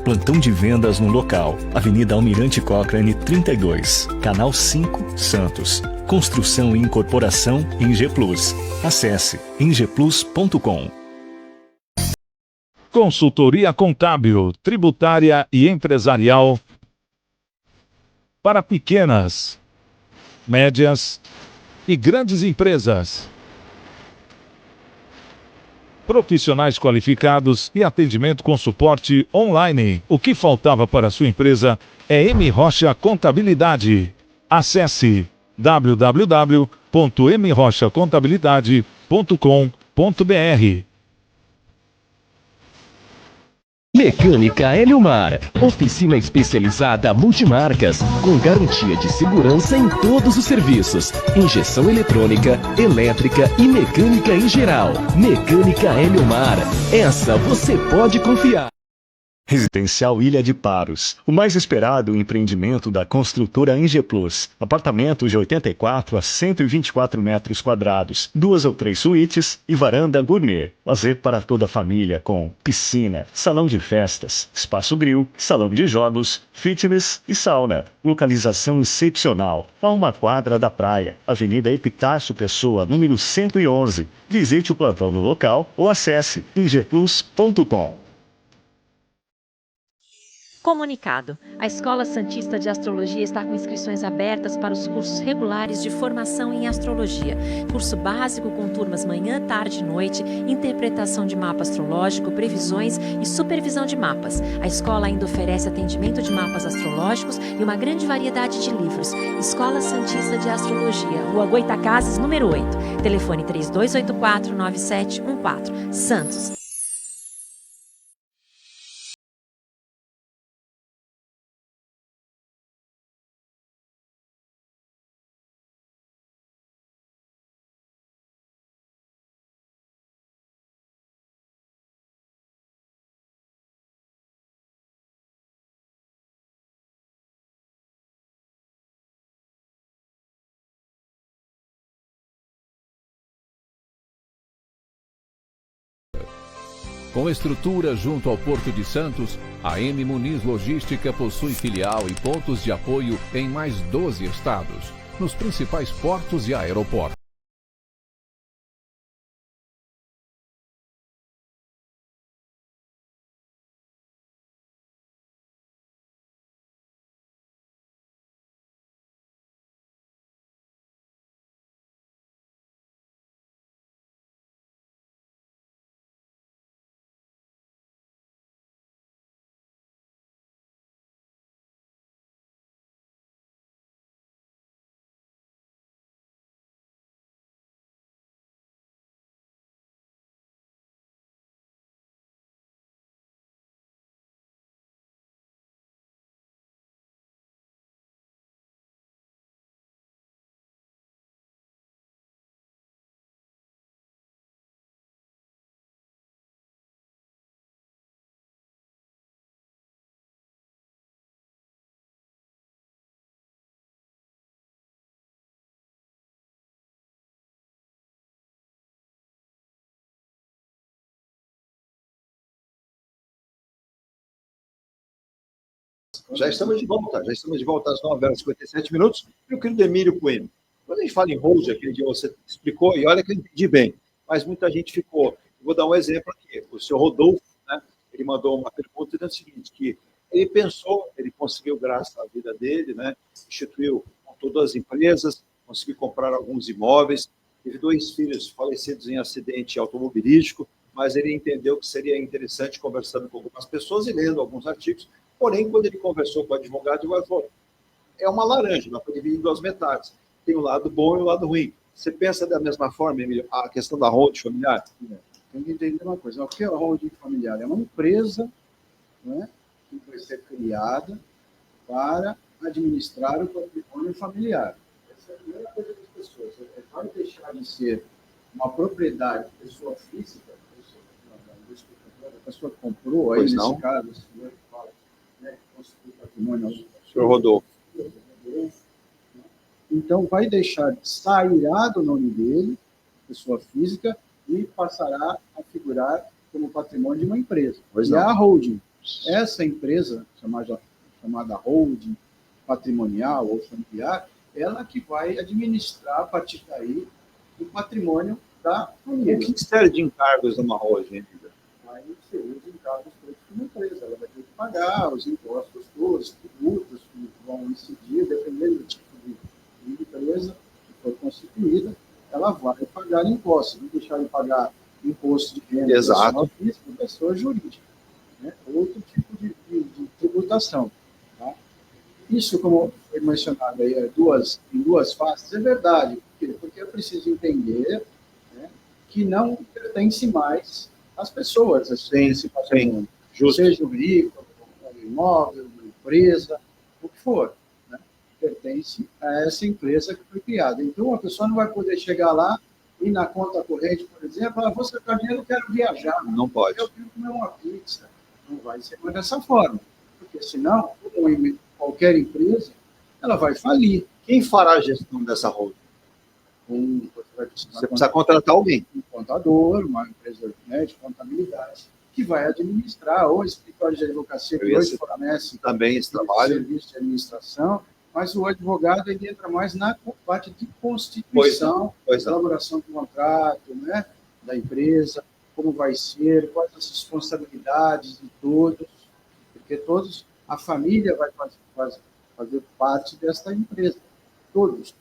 Speaker 6: Plantão de vendas no local, Avenida Almirante Cochrane 32, Canal 5, Santos. Construção e incorporação em G Plus. Acesse engeplus.com.
Speaker 7: Consultoria contábil, tributária e empresarial para pequenas, médias e grandes empresas. Profissionais qualificados e atendimento com suporte online. O que faltava para a sua empresa é M Rocha Contabilidade. Acesse www.mrochacontabilidade.com.br.
Speaker 9: Mecânica Eliomar, oficina especializada multimarcas, com garantia de segurança em todos os serviços, injeção eletrônica, elétrica e mecânica em geral. Mecânica Eliomar, essa você pode confiar.
Speaker 6: Residencial Ilha de Paros, o mais esperado empreendimento da construtora Eng Plus. Apartamentos de 84 a 124 metros quadrados, 2 ou 3 suítes e varanda gourmet. Lazer para toda a família com piscina, salão de festas, espaço grill, salão de jogos, fitness e sauna. Localização excepcional, a uma quadra da praia, Avenida Epitácio Pessoa, número 111. Visite o plantão no local ou acesse engeplus.com.
Speaker 10: Comunicado. A Escola Santista de Astrologia está com inscrições abertas para os cursos regulares de formação em astrologia. Curso básico com turmas manhã, tarde e noite, interpretação de mapa astrológico, previsões e supervisão de mapas. A escola ainda oferece atendimento de mapas astrológicos e uma grande variedade de livros. Escola Santista de Astrologia, Rua Goitacazes, número 8. Telefone 3284-9714. Santos.
Speaker 8: Com estrutura junto ao Porto de Santos, a M Muniz Logística possui filial e pontos de apoio em mais 12 estados, nos principais portos e aeroportos.
Speaker 2: Já estamos de volta às 9h57. Meu querido Emílio Coelho, quando a gente fala em hold, aquele dia você explicou, e olha que eu entendi bem, mas muita gente ficou. Vou dar um exemplo aqui. O senhor Rodolfo, né, ele mandou uma pergunta dizendo o seguinte, que ele pensou, ele conseguiu, graças à vida dele, né, instituiu com todas as empresas, conseguiu comprar alguns imóveis, teve 2 filhos falecidos em acidente automobilístico, mas ele entendeu que seria interessante, conversando com algumas pessoas e lendo alguns artigos. Porém, quando ele conversou com o advogado, ele falou, é uma laranja, dá para dividir em 2 metades. Tem o lado bom e o lado ruim. Você pensa da mesma forma, Emílio, a questão da holding familiar?
Speaker 5: Tem que entender uma coisa. O que é a holding familiar? É uma empresa, né, que vai ser criada para administrar o patrimônio familiar. Essa é a primeira coisa das pessoas. Vai deixar de ser uma propriedade de pessoa física, a pessoa que comprou, aí, nesse caso, o senhor que fala, né, que construiu patrimônio.
Speaker 2: Senhor Rodolfo.
Speaker 5: Então, vai deixar, sairá do nome dele, pessoa física, e passará a figurar como patrimônio de uma empresa.
Speaker 2: Pois
Speaker 5: e
Speaker 2: não.
Speaker 5: a holding, essa empresa, chamada holding patrimonial ou familiar, ela que vai administrar, a partir daí, o patrimônio da família.
Speaker 2: O que série de encargos numa holding?
Speaker 5: Vai ser os encargos todos de uma empresa. Ela vai ter que pagar os impostos todos, tributos que vão incidir, dependendo do tipo de empresa que for constituída, ela vai pagar impostos. Não deixar de pagar imposto de renda pessoa física e pessoa jurídica. Né? Outro tipo de tributação. Tá? Isso, como foi mencionado aí, em duas faces, é verdade. Por quê? Porque é preciso entender, né, que não pertence mais às pessoas, esse patrimônio. Seja o veículo, o imóvel, a empresa, o que for. Né? Pertence a essa empresa que foi criada. Então, a pessoa não vai poder chegar lá e na conta corrente, por exemplo, vou sacar dinheiro, eu quero viajar.
Speaker 2: Não pode.
Speaker 5: Eu quero comer uma pizza. Não vai ser dessa forma. Porque senão, como qualquer empresa, ela vai falir.
Speaker 2: Quem fará a gestão dessa holding? Você precisa contratar alguém.
Speaker 5: Um contador, uma empresa, né, de contabilidade, que vai administrar, ou escritório de advocacia, que hoje fornece
Speaker 2: também esse trabalho,
Speaker 5: serviço de administração, mas o advogado ele entra mais na parte de constituição, elaboração do contrato, né, da empresa, como vai ser, quais as responsabilidades de todos, porque todos, a família vai fazer parte desta empresa, todos,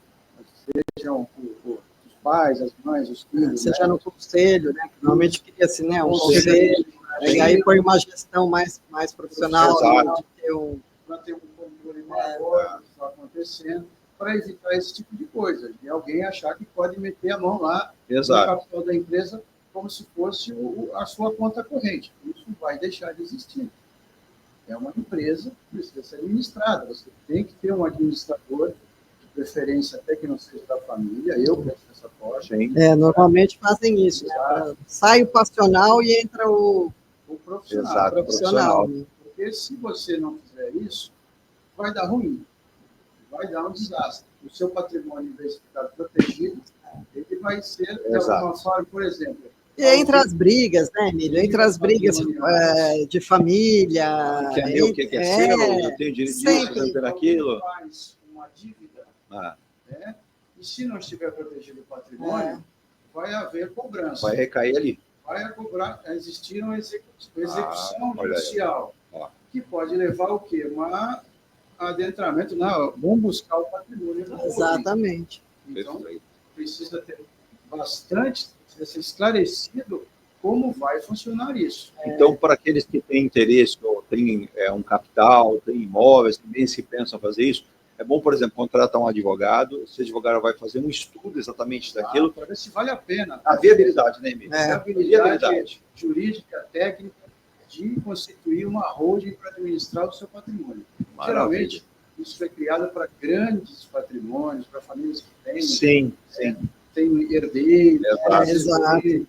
Speaker 5: sejam os pais, as mães, os filhos.
Speaker 4: Seja, né, no conselho, né, que normalmente cria-se, né, um conselho, e aí põe uma gestão mais profissional,
Speaker 5: para ter um controle maior do que está acontecendo, para evitar esse tipo de coisa, de alguém achar que pode meter a mão lá no capital da empresa como se fosse a sua conta corrente. Isso vai deixar de existir. É uma empresa que precisa ser administrada. Você tem que ter um administrador, de preferência até que não seja da família. Eu penso dessa forma.
Speaker 4: Normalmente fazem isso. Né? Sai o passional e entra o
Speaker 5: profissional.
Speaker 4: Profissional. Né?
Speaker 5: Porque se você não fizer isso, vai dar ruim. Vai dar um desastre. O seu patrimônio, em vez de ficar protegido, ele vai ser, de alguma forma, por exemplo...
Speaker 4: E entre as brigas, né, Emílio? Entre as brigas de família...
Speaker 2: Que é meu, o que é seu, eu tenho direito disso, eu tenho aquilo.
Speaker 5: Faz uma dívida, né? E se não estiver protegido o patrimônio, vai haver cobrança.
Speaker 2: Vai recair ali.
Speaker 5: Vai existir uma execução judicial, que pode levar o quê? Adentramento, vamos buscar o patrimônio.
Speaker 4: Exatamente.
Speaker 5: Então, precisa ter precisa ser esclarecido como vai funcionar isso.
Speaker 2: Então, para aqueles que têm interesse, ou têm um capital, têm imóveis, também se pensam fazer isso, é bom, por exemplo, contratar um advogado, esse advogado vai fazer um estudo exatamente daquilo.
Speaker 5: Para ver se vale a pena.
Speaker 2: A viabilidade, né, Emílio?
Speaker 5: A viabilidade jurídica, técnica, de constituir uma holding para administrar o seu patrimônio.
Speaker 2: Maravilha.
Speaker 5: Geralmente, isso foi criado para grandes patrimônios, para famílias que têm...
Speaker 2: Sim.
Speaker 5: Tem herdeiros.
Speaker 4: Exato.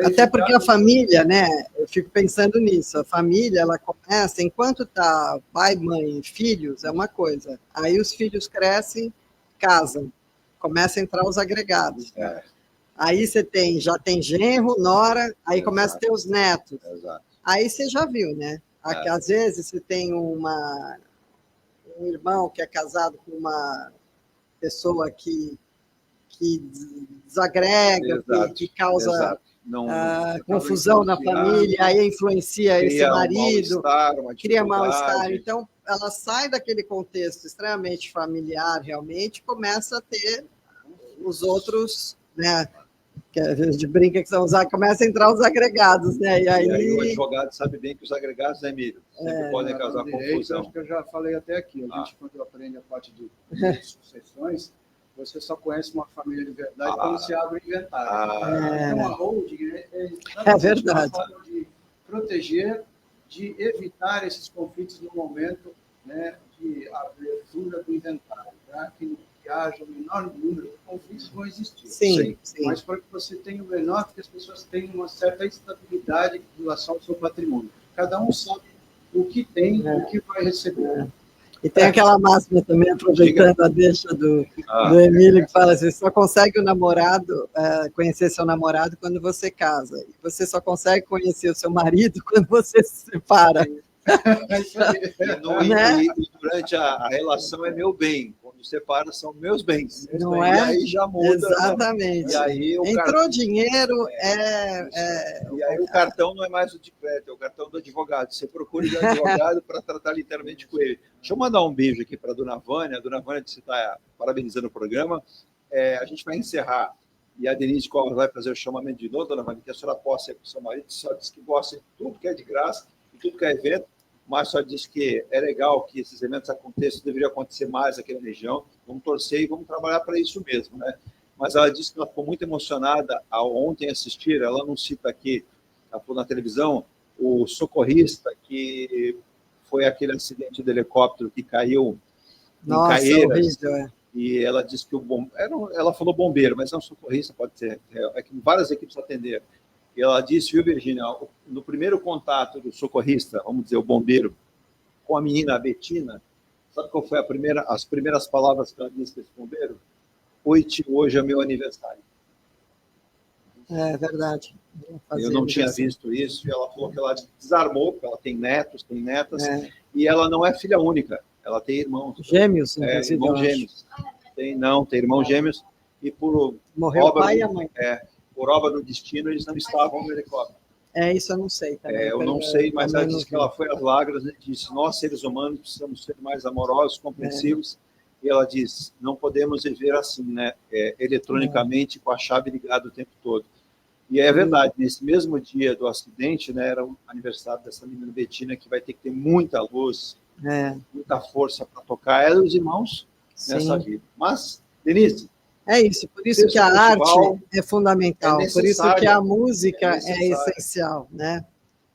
Speaker 4: Até porque a família, né, eu fico pensando nisso, a família, ela começa, enquanto tá pai, mãe, filhos, é uma coisa. Aí os filhos crescem, casam, começam a entrar os agregados. Aí você já tem genro, nora, aí começa a ter os netos. Aí você já viu, né? Às vezes você tem um irmão que é casado com uma pessoa que desagrega, que causa confusão na família, aí influencia esse marido, cria mal-estar. Então, ela sai daquele contexto extremamente familiar, realmente, começa a ter os outros, né? Que a gente brinca que são começa a entrar os agregados, né? E aí
Speaker 2: o advogado sabe bem que os agregados, né, Emílio? Sempre podem causar confusão.
Speaker 5: Acho que eu já falei até aqui. A gente, quando aprende a parte de sucessões, você só conhece uma família de verdade quando se abre o inventário. Uma holding
Speaker 4: é verdade.
Speaker 5: Uma forma de proteger, de evitar esses conflitos no momento, né, de abertura do inventário, que haja um enorme número de conflitos que vão existir.
Speaker 4: Sim.
Speaker 5: Mas para que você tenha o menor, que as pessoas tenham uma certa estabilidade em relação ao seu patrimônio. Cada um sabe o que tem, o que vai receber.
Speaker 4: E tem aquela máxima também, aproveitando a deixa do Emílio, que fala assim, só consegue o namorado, conhecer seu namorado quando você casa. E você só consegue conhecer o seu marido quando você se separa.
Speaker 2: E durante a relação é meu bem. Quando separa, são meus bens.
Speaker 4: Não
Speaker 2: e
Speaker 4: é?
Speaker 2: aí já muda.
Speaker 4: Exatamente.
Speaker 2: E aí
Speaker 4: entrou dinheiro,
Speaker 2: E aí o cartão não é mais o de crédito, é o cartão do advogado. Você procura o advogado para tratar literalmente com ele. Deixa eu mandar um beijo aqui para a dona Vânia. A dona Vânia está parabenizando o programa. A gente vai encerrar. E a Denise Covas vai fazer o chamamento de novo, dona Vânia, que a senhora possa ir com o seu marido. A senhora diz que gosta de tudo que é de graça, de tudo que é evento. Mas só diz que é legal que esses eventos aconteçam, deveria acontecer mais aqui na região. Vamos torcer e vamos trabalhar para isso mesmo, né? Mas ela disse que ela ficou muito emocionada ao ontem assistir, ela não cita aqui, ela falou na televisão, o socorrista, que foi aquele acidente do helicóptero que caiu em Caieiras.
Speaker 4: Horrível,
Speaker 2: E ela disse que ela falou bombeiro, mas é um socorrista, pode ser. É que várias equipes atenderam. E ela disse, viu, Virgínia, no primeiro contato do socorrista, vamos dizer, o bombeiro, com a menina Betina, sabe qual foi as primeiras palavras que ela disse para esse bombeiro? Oi, tio, hoje é meu aniversário.
Speaker 4: É verdade.
Speaker 2: Eu não tinha visto isso, e ela falou que ela desarmou, porque ela tem netos, tem netas, e ela não é filha única, ela tem irmãos.
Speaker 4: Gêmeos,
Speaker 2: irmãos gêmeos. Tem irmãos gêmeos, e por
Speaker 4: morreu o pai e a mãe.
Speaker 2: Por obra do destino, eles não estavam no helicóptero.
Speaker 4: Isso eu não sei. Também,
Speaker 2: eu não sei, mas ela disse que ela foi às lágrimas e disse, nós, seres humanos, precisamos ser mais amorosos, compreensivos. E ela diz, não podemos viver assim, né? Eletronicamente, com a chave ligada o tempo todo. E é verdade, nesse mesmo dia do acidente, né, era o aniversário dessa menina Betina, que vai ter que ter muita luz, muita força para tocar ela e os irmãos nessa vida. Mas, Denise...
Speaker 4: É isso, por isso que a arte é fundamental, por isso que a música é essencial, né?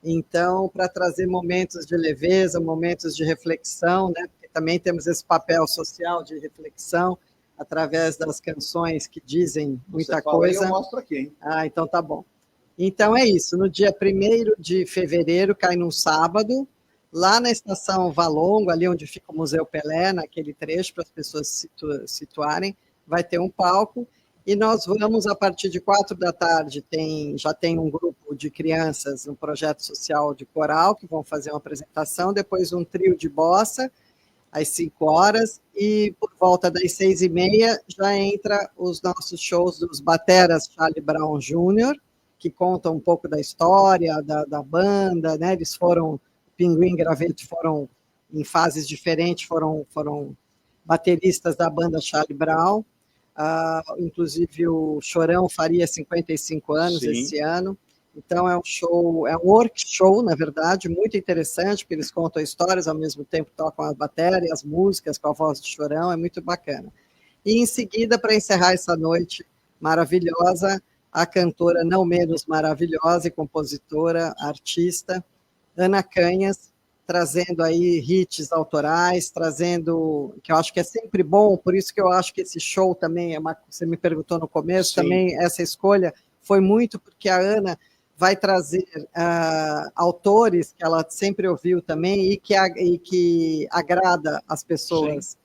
Speaker 4: Então, para trazer momentos de leveza, momentos de reflexão, né? Porque também temos esse papel social de reflexão, através das canções que dizem muita coisa.
Speaker 2: Eu mostro aqui, hein?
Speaker 4: Então tá bom. Então é isso, no dia 1º de fevereiro, cai num sábado, lá na Estação Valongo, ali onde fica o Museu Pelé, naquele trecho, para as pessoas se situarem, vai ter um palco, e nós vamos, a partir de 4 da tarde, já tem um grupo de crianças, um projeto social de coral, que vão fazer uma apresentação, depois um trio de bossa, às 5 horas, e por volta das 6h30 já entra os nossos shows dos bateras Charlie Brown Jr., que contam um pouco da história da banda, né? Eles foram, Pinguim e Graveto foram em fases diferentes, foram bateristas da banda Charlie Brown. Inclusive o Chorão faria 55 anos esse ano, então é um show, é um workshop, na verdade, muito interessante, porque eles contam histórias, ao mesmo tempo tocam a bateria, as músicas com a voz do Chorão, é muito bacana. E em seguida, para encerrar essa noite maravilhosa, a cantora não menos maravilhosa e compositora, artista, Ana Canhas, trazendo aí hits autorais, trazendo, que eu acho que é sempre bom, por isso que eu acho que esse show também, você me perguntou no começo, também essa escolha foi muito porque a Ana vai trazer autores que ela sempre ouviu também e que agrada as pessoas,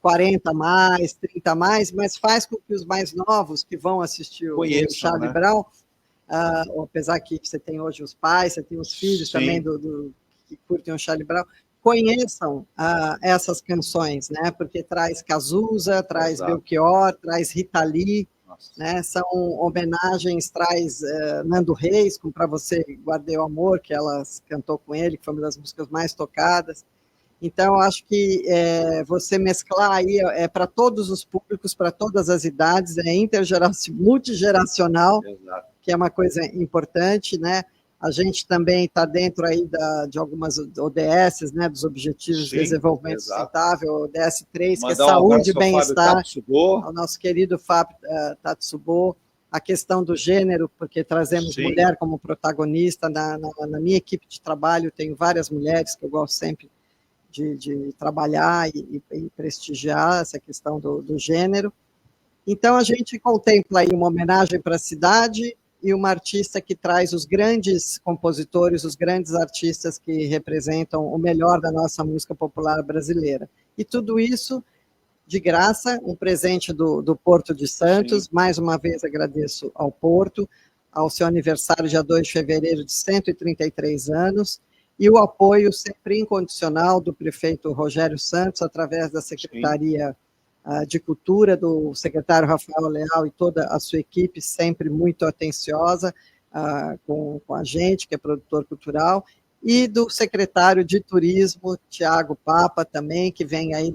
Speaker 4: 40 mais, 30 mais, mas faz com que os mais novos que vão assistir o Charlie Brown, apesar que você tem hoje os pais, você tem os filhos também que curtem o Charlie Brown, conheçam essas canções, né? Porque traz Cazuza, traz Belchior, traz Rita Lee, né? São homenagens, traz Nando Reis, como Pra Você Guardei o Amor, que ela cantou com ele, que foi uma das músicas mais tocadas. Então, eu acho que você mesclar aí para todos os públicos, para todas as idades, multigeracional, que é uma coisa importante, né? A gente também está dentro aí de algumas ODS, né, dos Objetivos de Desenvolvimento Sustentável, ODS 3, que é saúde e bem-estar, ao nosso querido Fábio Tatsubo, a questão do gênero, porque trazemos mulher como protagonista, na minha equipe de trabalho tenho várias mulheres que eu gosto sempre de trabalhar e prestigiar essa questão do gênero. Então, a gente contempla aí uma homenagem para a cidade, e uma artista que traz os grandes compositores, os grandes artistas que representam o melhor da nossa música popular brasileira. E tudo isso de graça, um presente do Porto de Santos. Sim. Mais uma vez agradeço ao Porto, ao seu aniversário, dia 2 de fevereiro, de 133 anos, e o apoio sempre incondicional do prefeito Rogério Santos, através da Secretaria de Cultura, do secretário Rafael Leal e toda a sua equipe, sempre muito atenciosa com a gente, que é produtor cultural, e do secretário de Turismo, Tiago Papa, também, que vem aí,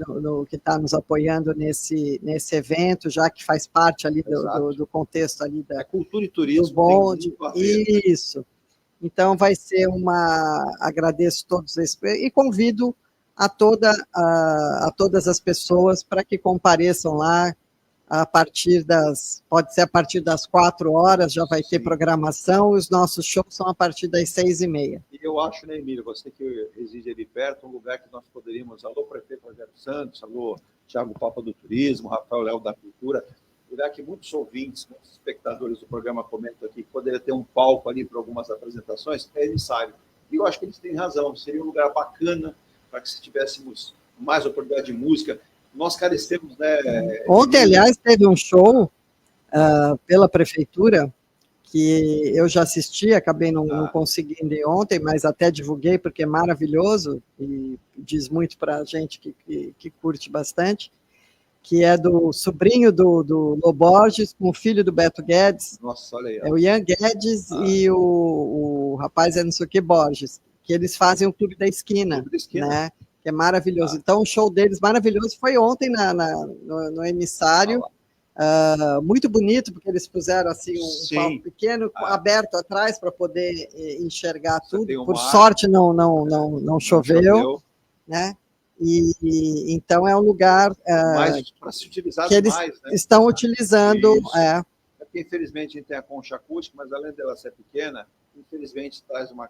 Speaker 4: que está nos apoiando nesse evento, já que faz parte ali do contexto ali da
Speaker 2: cultura e turismo.
Speaker 4: Do bonde, isso. Então, vai ser agradeço todos esses, e convido a todas as pessoas para que compareçam lá pode ser a partir das 4 horas, já vai ter programação, os nossos shows são a partir das 6h30.
Speaker 2: E eu acho, né, Emílio, você que reside ali perto, um lugar que nós poderíamos, alô, prefeito Rogério Santos, alô, Tiago Papa do Turismo, Rafael Léo da Cultura, lugar que muitos ouvintes, muitos espectadores do programa comentam aqui, que poderia ter um palco ali para algumas apresentações, é necessário. E eu acho que eles têm razão, seria um lugar bacana para que se tivéssemos mais oportunidade de música. Nós carecemos, né?
Speaker 4: Ontem, aliás, teve um show pela prefeitura, que eu já assisti, acabei não conseguindo ir ontem, mas até divulguei, porque é maravilhoso, e diz muito para a gente que curte bastante, que é do sobrinho do Lô Borges, com o filho do Beto Guedes.
Speaker 2: Nossa, olha aí.
Speaker 4: É o Ian Guedes e o rapaz não sei o que Borges, que eles fazem o Clube da Esquina, né? Que é maravilhoso. Então, o show deles maravilhoso foi ontem no emissário, muito bonito, porque eles puseram assim um palco pequeno, aberto atrás, para poder enxergar tudo. Por sorte, não choveu, né? E então é um lugar
Speaker 2: para se utilizar
Speaker 4: que eles
Speaker 2: mais, né?
Speaker 4: Estão utilizando.
Speaker 2: Porque, infelizmente, a gente tem a concha acústica, mas além dela ser pequena, infelizmente traz uma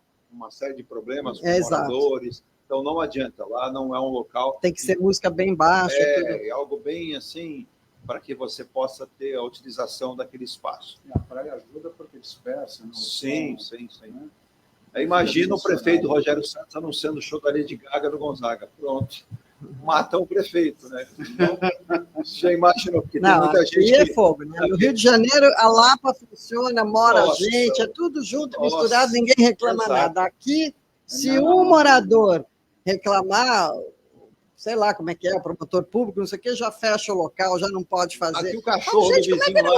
Speaker 2: série de problemas com moradores. Então não adianta, lá não é um local.
Speaker 4: Tem que ser música bem baixa.
Speaker 2: É algo bem assim, para que você possa ter a utilização daquele espaço.
Speaker 5: A praia ajuda porque dispersa.
Speaker 2: Sim. Imagina o prefeito Rogério Santos anunciando o show da Lady Gaga no Gonzaga. Pronto. Matam o prefeito, né? Então, já imaginou, porque tem muita gente.
Speaker 4: É fogo, né? No Rio de Janeiro, a Lapa funciona, mora gente, é tudo junto, misturado, ninguém reclama nada. Aqui, se um morador reclamar, sei lá como é que é, o promotor público, não sei o que, já fecha o local, já não pode fazer.
Speaker 2: Aqui o cachorro
Speaker 4: gente,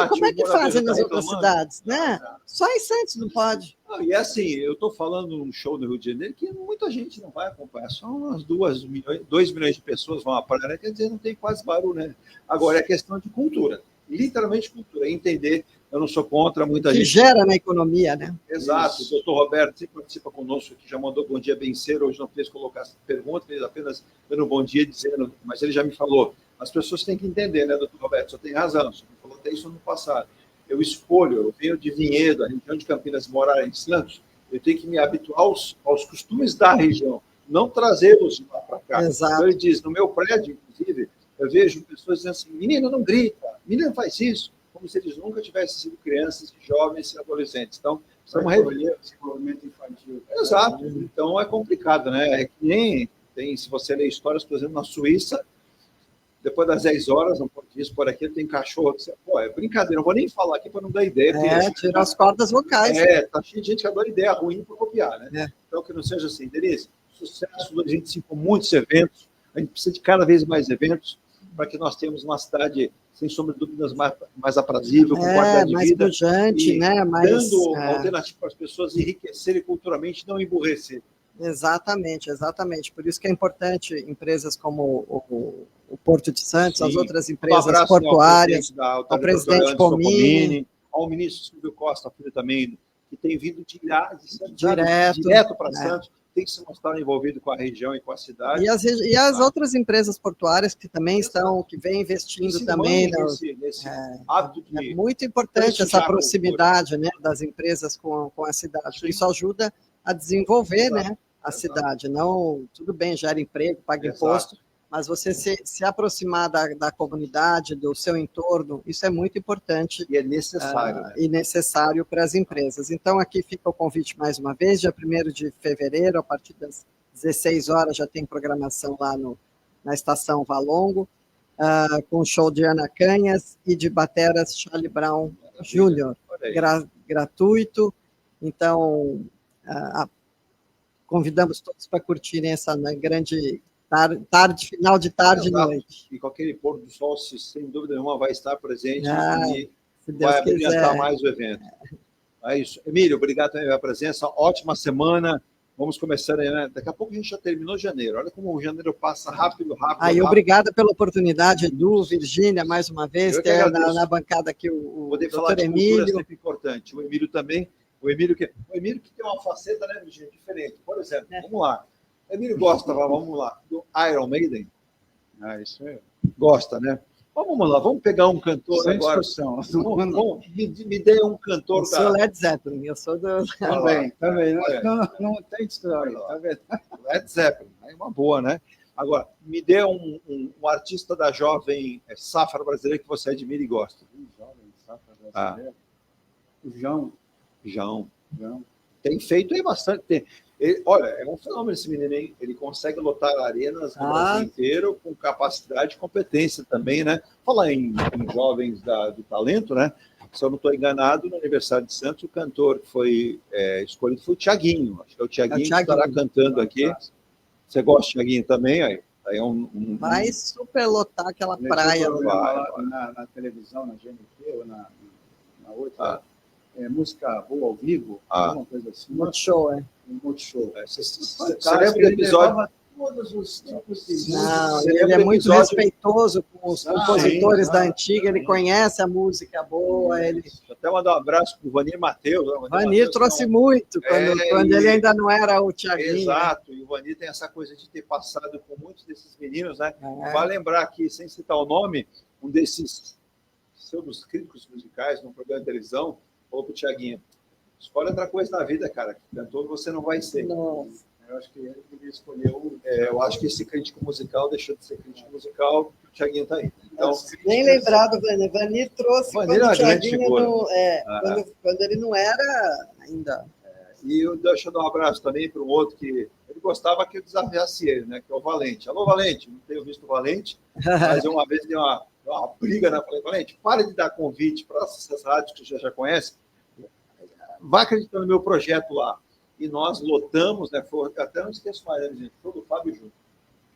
Speaker 4: como é que fazem nas outras cidades, né? Só em Santos não pode.
Speaker 2: E assim, eu estou falando num show no Rio de Janeiro que muita gente não vai acompanhar, só umas 2 milhões de pessoas vão à praia, né? Quer dizer, não tem quase barulho, né? Agora é questão de cultura, literalmente cultura, entender. Eu não sou contra muita gente.
Speaker 4: Que gera na economia, né?
Speaker 2: Exato. O doutor Roberto sempre participa conosco, que já mandou bom dia bem cedo, hoje não fez colocar essa pergunta, fez apenas dando um bom dia, dizendo, mas ele já me falou. As pessoas têm que entender, né, doutor Roberto? Você tem razão, você falou até isso no passado. Eu venho de Vinhedo, a região de Campinas, morar em Santos, eu tenho que me habituar aos costumes da região, não trazê-los lá para cá.
Speaker 4: Exato.
Speaker 2: Então, ele diz, no meu prédio, inclusive, eu vejo pessoas dizendo assim, menina, não grita, menina, não faz isso, como se eles nunca tivessem sido crianças, jovens e adolescentes. Então, estamos
Speaker 5: desenvolvimento infantil.
Speaker 2: Exato. Então, é complicado, né? É que nem tem, se você ler histórias, por exemplo, na Suíça, depois das 10 horas, não pode isso, por aqui, tem cachorro. Pô, é brincadeira, não vou nem falar aqui para não dar ideia.
Speaker 4: Tirar as cordas vocais.
Speaker 2: Tá cheio de gente que adora ideia ruim para copiar, né? Então, que não seja assim. Denise, sucesso, 2025, muitos eventos, a gente precisa de cada vez mais eventos para que nós tenhamos uma cidade, sem sombra de dúvidas, mais aprazível, com qualidade de
Speaker 4: mais
Speaker 2: vida.
Speaker 4: Pujante, né?
Speaker 2: Dando alternativa para as pessoas enriquecerem culturalmente, não emburrecer.
Speaker 4: Exatamente. Por isso que é importante empresas como o Porto de Santos, as outras empresas portuárias, ao presidente Comini,
Speaker 2: ao ministro Silvio Costa, filho também, que tem vindo
Speaker 4: direto
Speaker 2: para Santos, tem que se mostrar envolvido com a região e com a cidade.
Speaker 4: E as outras empresas portuárias que também que vêm investindo também.
Speaker 2: Nesse hábito de...
Speaker 4: É muito importante essa proximidade, né, das empresas com a cidade. Isso ajuda a desenvolver, né, a cidade. Não, tudo bem, gera emprego, paga imposto, mas você se aproximar da comunidade, do seu entorno, isso é muito importante.
Speaker 2: E é necessário. Né?
Speaker 4: E necessário para as empresas. Então, aqui fica o convite mais uma vez, dia 1º de fevereiro, a partir das 16 horas, já tem programação lá na Estação Valongo, com o show de Ana Canhas e de bateras Charlie Brown Jr., gratuito. Então, convidamos todos para curtirem essa grande final de tarde e noite.
Speaker 2: E com aquele pôr do sol, sem dúvida nenhuma, vai estar presente e
Speaker 4: se Deus
Speaker 2: vai abrilhantar
Speaker 4: quiser.
Speaker 2: mais o evento. É isso. Emílio, obrigado também pela presença. Ótima semana. Vamos começar aí, né? Daqui a pouco a gente já terminou janeiro. Olha como o janeiro passa rápido.
Speaker 4: Aí, obrigada pela oportunidade, Edu, Virgínia, mais uma vez, ter na bancada aqui o
Speaker 2: poder falar de
Speaker 4: Emílio.
Speaker 2: cultura é sempre importante. O Emílio também. O Emílio que tem uma faceta, né, Virgínia, diferente. Por exemplo, vamos lá. O Emílio gosta, vamos lá, do Iron Maiden.
Speaker 5: Isso é.
Speaker 2: Gosta, né? Vamos lá, vamos pegar um cantor
Speaker 5: Sem
Speaker 2: agora. Me dê um cantor.
Speaker 4: Eu sou Led Zeppelin, eu sou do...
Speaker 5: Também. Não tem história, tá vendo?
Speaker 2: Led Zeppelin, é uma boa, né? Agora, me dê um artista da jovem safra brasileira que você admira e gosta.
Speaker 5: Jovem safra brasileira. O João. Tem
Speaker 2: feito aí bastante. Olha, é um fenômeno esse menino, hein? Ele consegue lotar arenas no Brasil inteiro com capacidade e competência também, né? Falar em jovens do talento, né? Se eu não estou enganado, no aniversário de Santos, o cantor que foi escolhido foi o Thiaguinho. Acho que é o Thiaguinho que estará cantando aqui. Você gosta, Thiaguinho, também? Aí
Speaker 4: vai superlotar aquela praia.
Speaker 5: Na televisão, na GNT ou na outra... música boa ao vivo, alguma coisa assim.
Speaker 4: Multishow,
Speaker 5: Multishow.
Speaker 2: Você lembra do episódio?
Speaker 5: Todos os tipos de
Speaker 4: Não, ele é muito respeitoso com os compositores da antiga, ele conhece a música boa. Ele...
Speaker 2: Até mandar um abraço para o Vanir Matheus.
Speaker 4: Vanir trouxe muito, quando ele ainda não era o Thiaguinho.
Speaker 2: Exato, e o Vanir tem essa coisa de ter passado com muitos desses meninos, né? Vai lembrar aqui, sem citar o nome, um desses pseudos críticos musicais num programa de televisão, falou pro Thiaguinho, escolhe outra coisa na vida, cara, que cantor você não vai ser.
Speaker 4: Nossa.
Speaker 2: Eu acho que ele escolheu. Eu acho que esse crítico musical deixou de ser crítico musical, o Thiaguinho tá aí. Então,
Speaker 4: bem lembrado, Vanir. Vanir trouxe
Speaker 2: Vanir
Speaker 4: quando o Thiaguinho quando ele não era ainda.
Speaker 2: E deixa eu dar um abraço também para um outro que ele gostava que eu desafiasse ele, né? Que é o Valente. Alô, Valente, não tenho visto o Valente, mas uma vez deu uma briga, né? Falei, Valente, para de dar convite para essas rádios que você já conhece, vai acreditando no meu projeto lá. E nós lotamos, né? Até não esqueço mais, né, gente? Show do Fábio Júnior.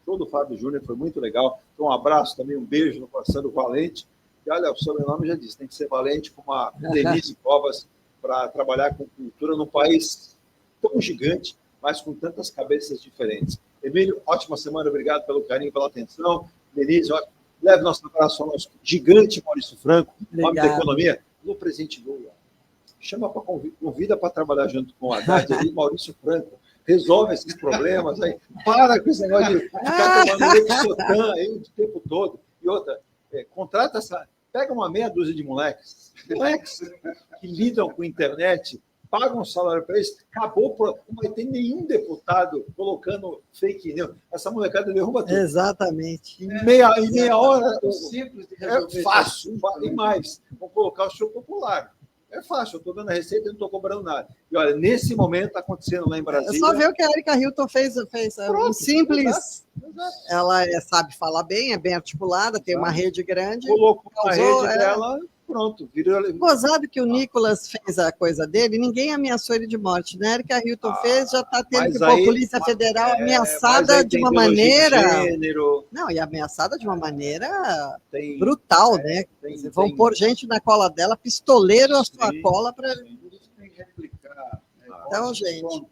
Speaker 2: Show do Fábio Júnior foi muito legal. Então, um abraço também, um beijo no coração do Valente. E olha, o sobrenome já disse, tem que ser Valente como a Denise Covas para trabalhar com cultura num país tão gigante, mas com tantas cabeças diferentes. Emílio, ótima semana, obrigado pelo carinho, pela atenção. Denise, leve nosso abraço ao nosso gigante Maurício Franco, homem da economia, no Presidente Lula. Chama para convida para trabalhar junto com o Haddad ali, Maurício Franco. Resolve esses problemas aí. Para com esse negócio de ficar tomando leite Sotan aí o tempo todo. E outra, contrata pega uma meia dúzia de moleques que lidam com a internet, pagam um salário para eles, acabou, não vai ter nenhum deputado colocando fake news. Essa molecada derruba tudo.
Speaker 4: Exatamente.
Speaker 2: Em meia hora,
Speaker 5: simples de resolver.
Speaker 2: É fácil, e mais. Vou colocar o show popular. É fácil, eu estou dando a receita e não estou cobrando nada. E olha, nesse momento está acontecendo lá em Brasília.
Speaker 4: É só ver o que a Erika Hilton fez
Speaker 2: Pronto,
Speaker 4: um simples.
Speaker 2: Exato.
Speaker 4: Ela sabe falar bem, é bem articulada, tem uma rede grande.
Speaker 2: Colocou a rede dela, pronto. Virou...
Speaker 4: Gozado que o Nicolas fez a coisa dele, ninguém ameaçou ele de morte, né? A Erika Hilton fez, já está tendo que pôr a Polícia Federal ameaçada de uma maneira. Não, e ameaçada de uma maneira brutal, né? Vão pôr gente na cola dela, pistoleiro a sua cola para.
Speaker 5: Tem que replicar.
Speaker 4: Então, gente.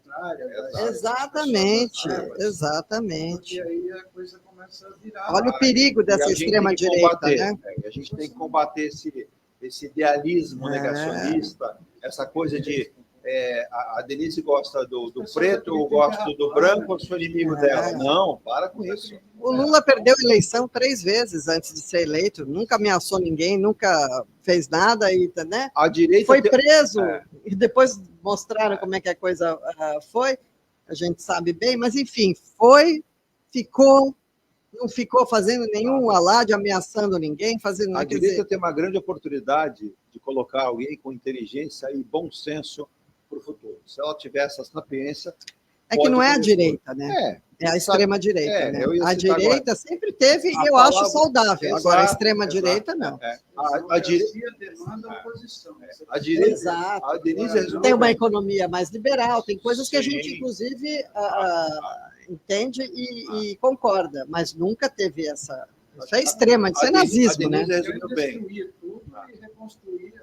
Speaker 5: Exatamente.
Speaker 4: Exatamente.
Speaker 5: E aí a coisa começa a virar.
Speaker 4: Olha o perigo dessa extrema-direita, né?
Speaker 2: A gente tem que combater esse idealismo negacionista, essa coisa de a Denise gosta do preto, eu gosto do branco, eu sou inimigo dela. Não, para com isso.
Speaker 4: O Lula perdeu a eleição 3 vezes antes de ser eleito, nunca ameaçou ninguém, nunca fez nada, né?
Speaker 2: A direita
Speaker 4: foi preso e depois mostraram como é que a coisa foi, a gente sabe bem, mas enfim, ficou não ficou fazendo nenhum alarde, ameaçando ninguém, fazendo...
Speaker 2: A
Speaker 4: quer
Speaker 2: direita
Speaker 4: dizer,
Speaker 2: tem uma grande oportunidade de colocar alguém com inteligência e bom senso para o futuro. Se ela tiver essa sapiência...
Speaker 4: é que não é a direita, né?
Speaker 2: É
Speaker 4: a extrema-direita, né? A direita sempre teve, e eu acho saudável.
Speaker 2: Exato,
Speaker 4: agora, a extrema-direita, não.
Speaker 2: A direita
Speaker 5: demanda a oposição.
Speaker 2: A direita,
Speaker 4: Exato.
Speaker 2: a Denise resumiu
Speaker 4: Tem uma
Speaker 2: bem.
Speaker 4: economia mais liberal, tem coisas que a gente,
Speaker 2: Sim.
Speaker 4: inclusive, entende e concorda, mas nunca teve essa... Isso é extrema, isso é nazismo, né?
Speaker 2: A Denise resumiu bem.
Speaker 5: Destruir tudo e reconstruir.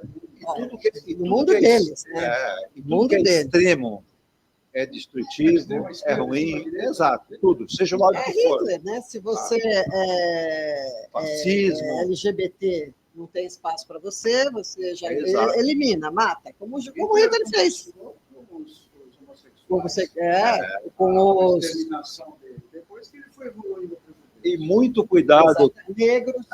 Speaker 4: No mundo deles, né?
Speaker 2: E
Speaker 4: No
Speaker 2: tudo
Speaker 4: mundo
Speaker 2: que é
Speaker 4: deles.
Speaker 2: extremo é destrutivo, é ruim, exato, tudo, seja o lado
Speaker 4: É
Speaker 2: que for.
Speaker 4: Hitler, né? Se você
Speaker 2: Fascismo.
Speaker 4: é LGBT, não tem espaço para você já
Speaker 2: Exato.
Speaker 4: elimina, mata, como Hitler fez. Com você, com os
Speaker 5: Determinação dele. Depois que ele foi evoluindo.
Speaker 2: E muito cuidado,
Speaker 4: negros,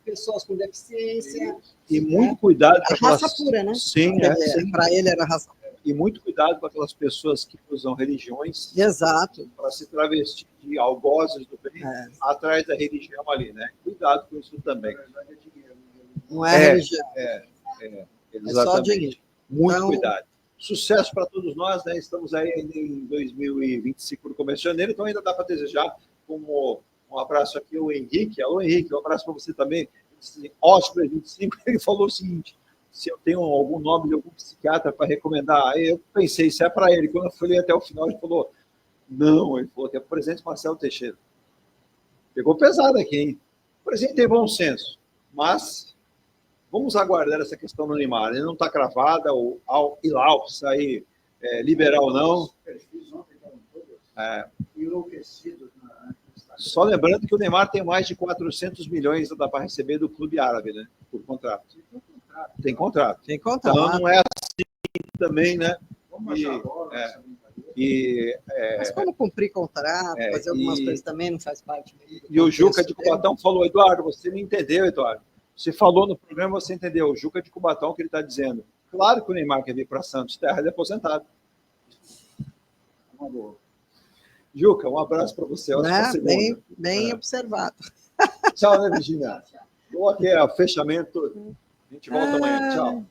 Speaker 4: pessoas com deficiência.
Speaker 2: e muito cuidado com
Speaker 4: Raça
Speaker 2: aquelas...
Speaker 4: pura, né?
Speaker 2: Sim, sim.
Speaker 4: Para ele era raça pura.
Speaker 2: E muito cuidado com aquelas pessoas que usam religiões
Speaker 4: Exato.
Speaker 2: para se travestir de algozes do bem atrás da religião ali, né? Cuidado com isso também.
Speaker 4: Não é religião.
Speaker 2: Exatamente.
Speaker 4: Só dinheiro.
Speaker 2: Muito
Speaker 4: Então,
Speaker 2: cuidado. Sucesso para todos nós, né? Estamos aí em 2025, no começo de janeiro, então ainda dá para desejar como um abraço aqui o Henrique. Alô, Henrique, um abraço para você também. Ótimo 2025. Ele falou o seguinte: se eu tenho algum nome de algum psiquiatra para recomendar, aí eu pensei, isso é para ele. Quando eu fui até o final, ele falou, não, ele falou que é o presidente Marcelo Teixeira. Pegou pesado aqui, hein? O presidente tem bom senso, mas vamos aguardar essa questão do Neymar. Ele não está cravada, o Al-Hilal sair liberal ou não.
Speaker 5: Enlouquecidos.
Speaker 2: Só lembrando que o Neymar tem mais de 400 milhões para receber do clube árabe, né? Por contrato. Tem contrato.
Speaker 4: Tem contrato.
Speaker 2: Então não é assim também, né?
Speaker 4: Mas como cumprir contrato, fazer algumas coisas também não faz parte.
Speaker 2: E o Juca de Cubatão falou, Eduardo, você me entendeu, Eduardo? Você falou no programa, você entendeu. O Juca de Cubatão que ele está dizendo. Claro que o Neymar quer vir para Santos Terra, ele é aposentado. Uma boa. Juca, um abraço para você.
Speaker 4: Bem observado.
Speaker 2: Tchau, né, Virginia? Vou aqui, fechamento. A gente volta amanhã. Tchau.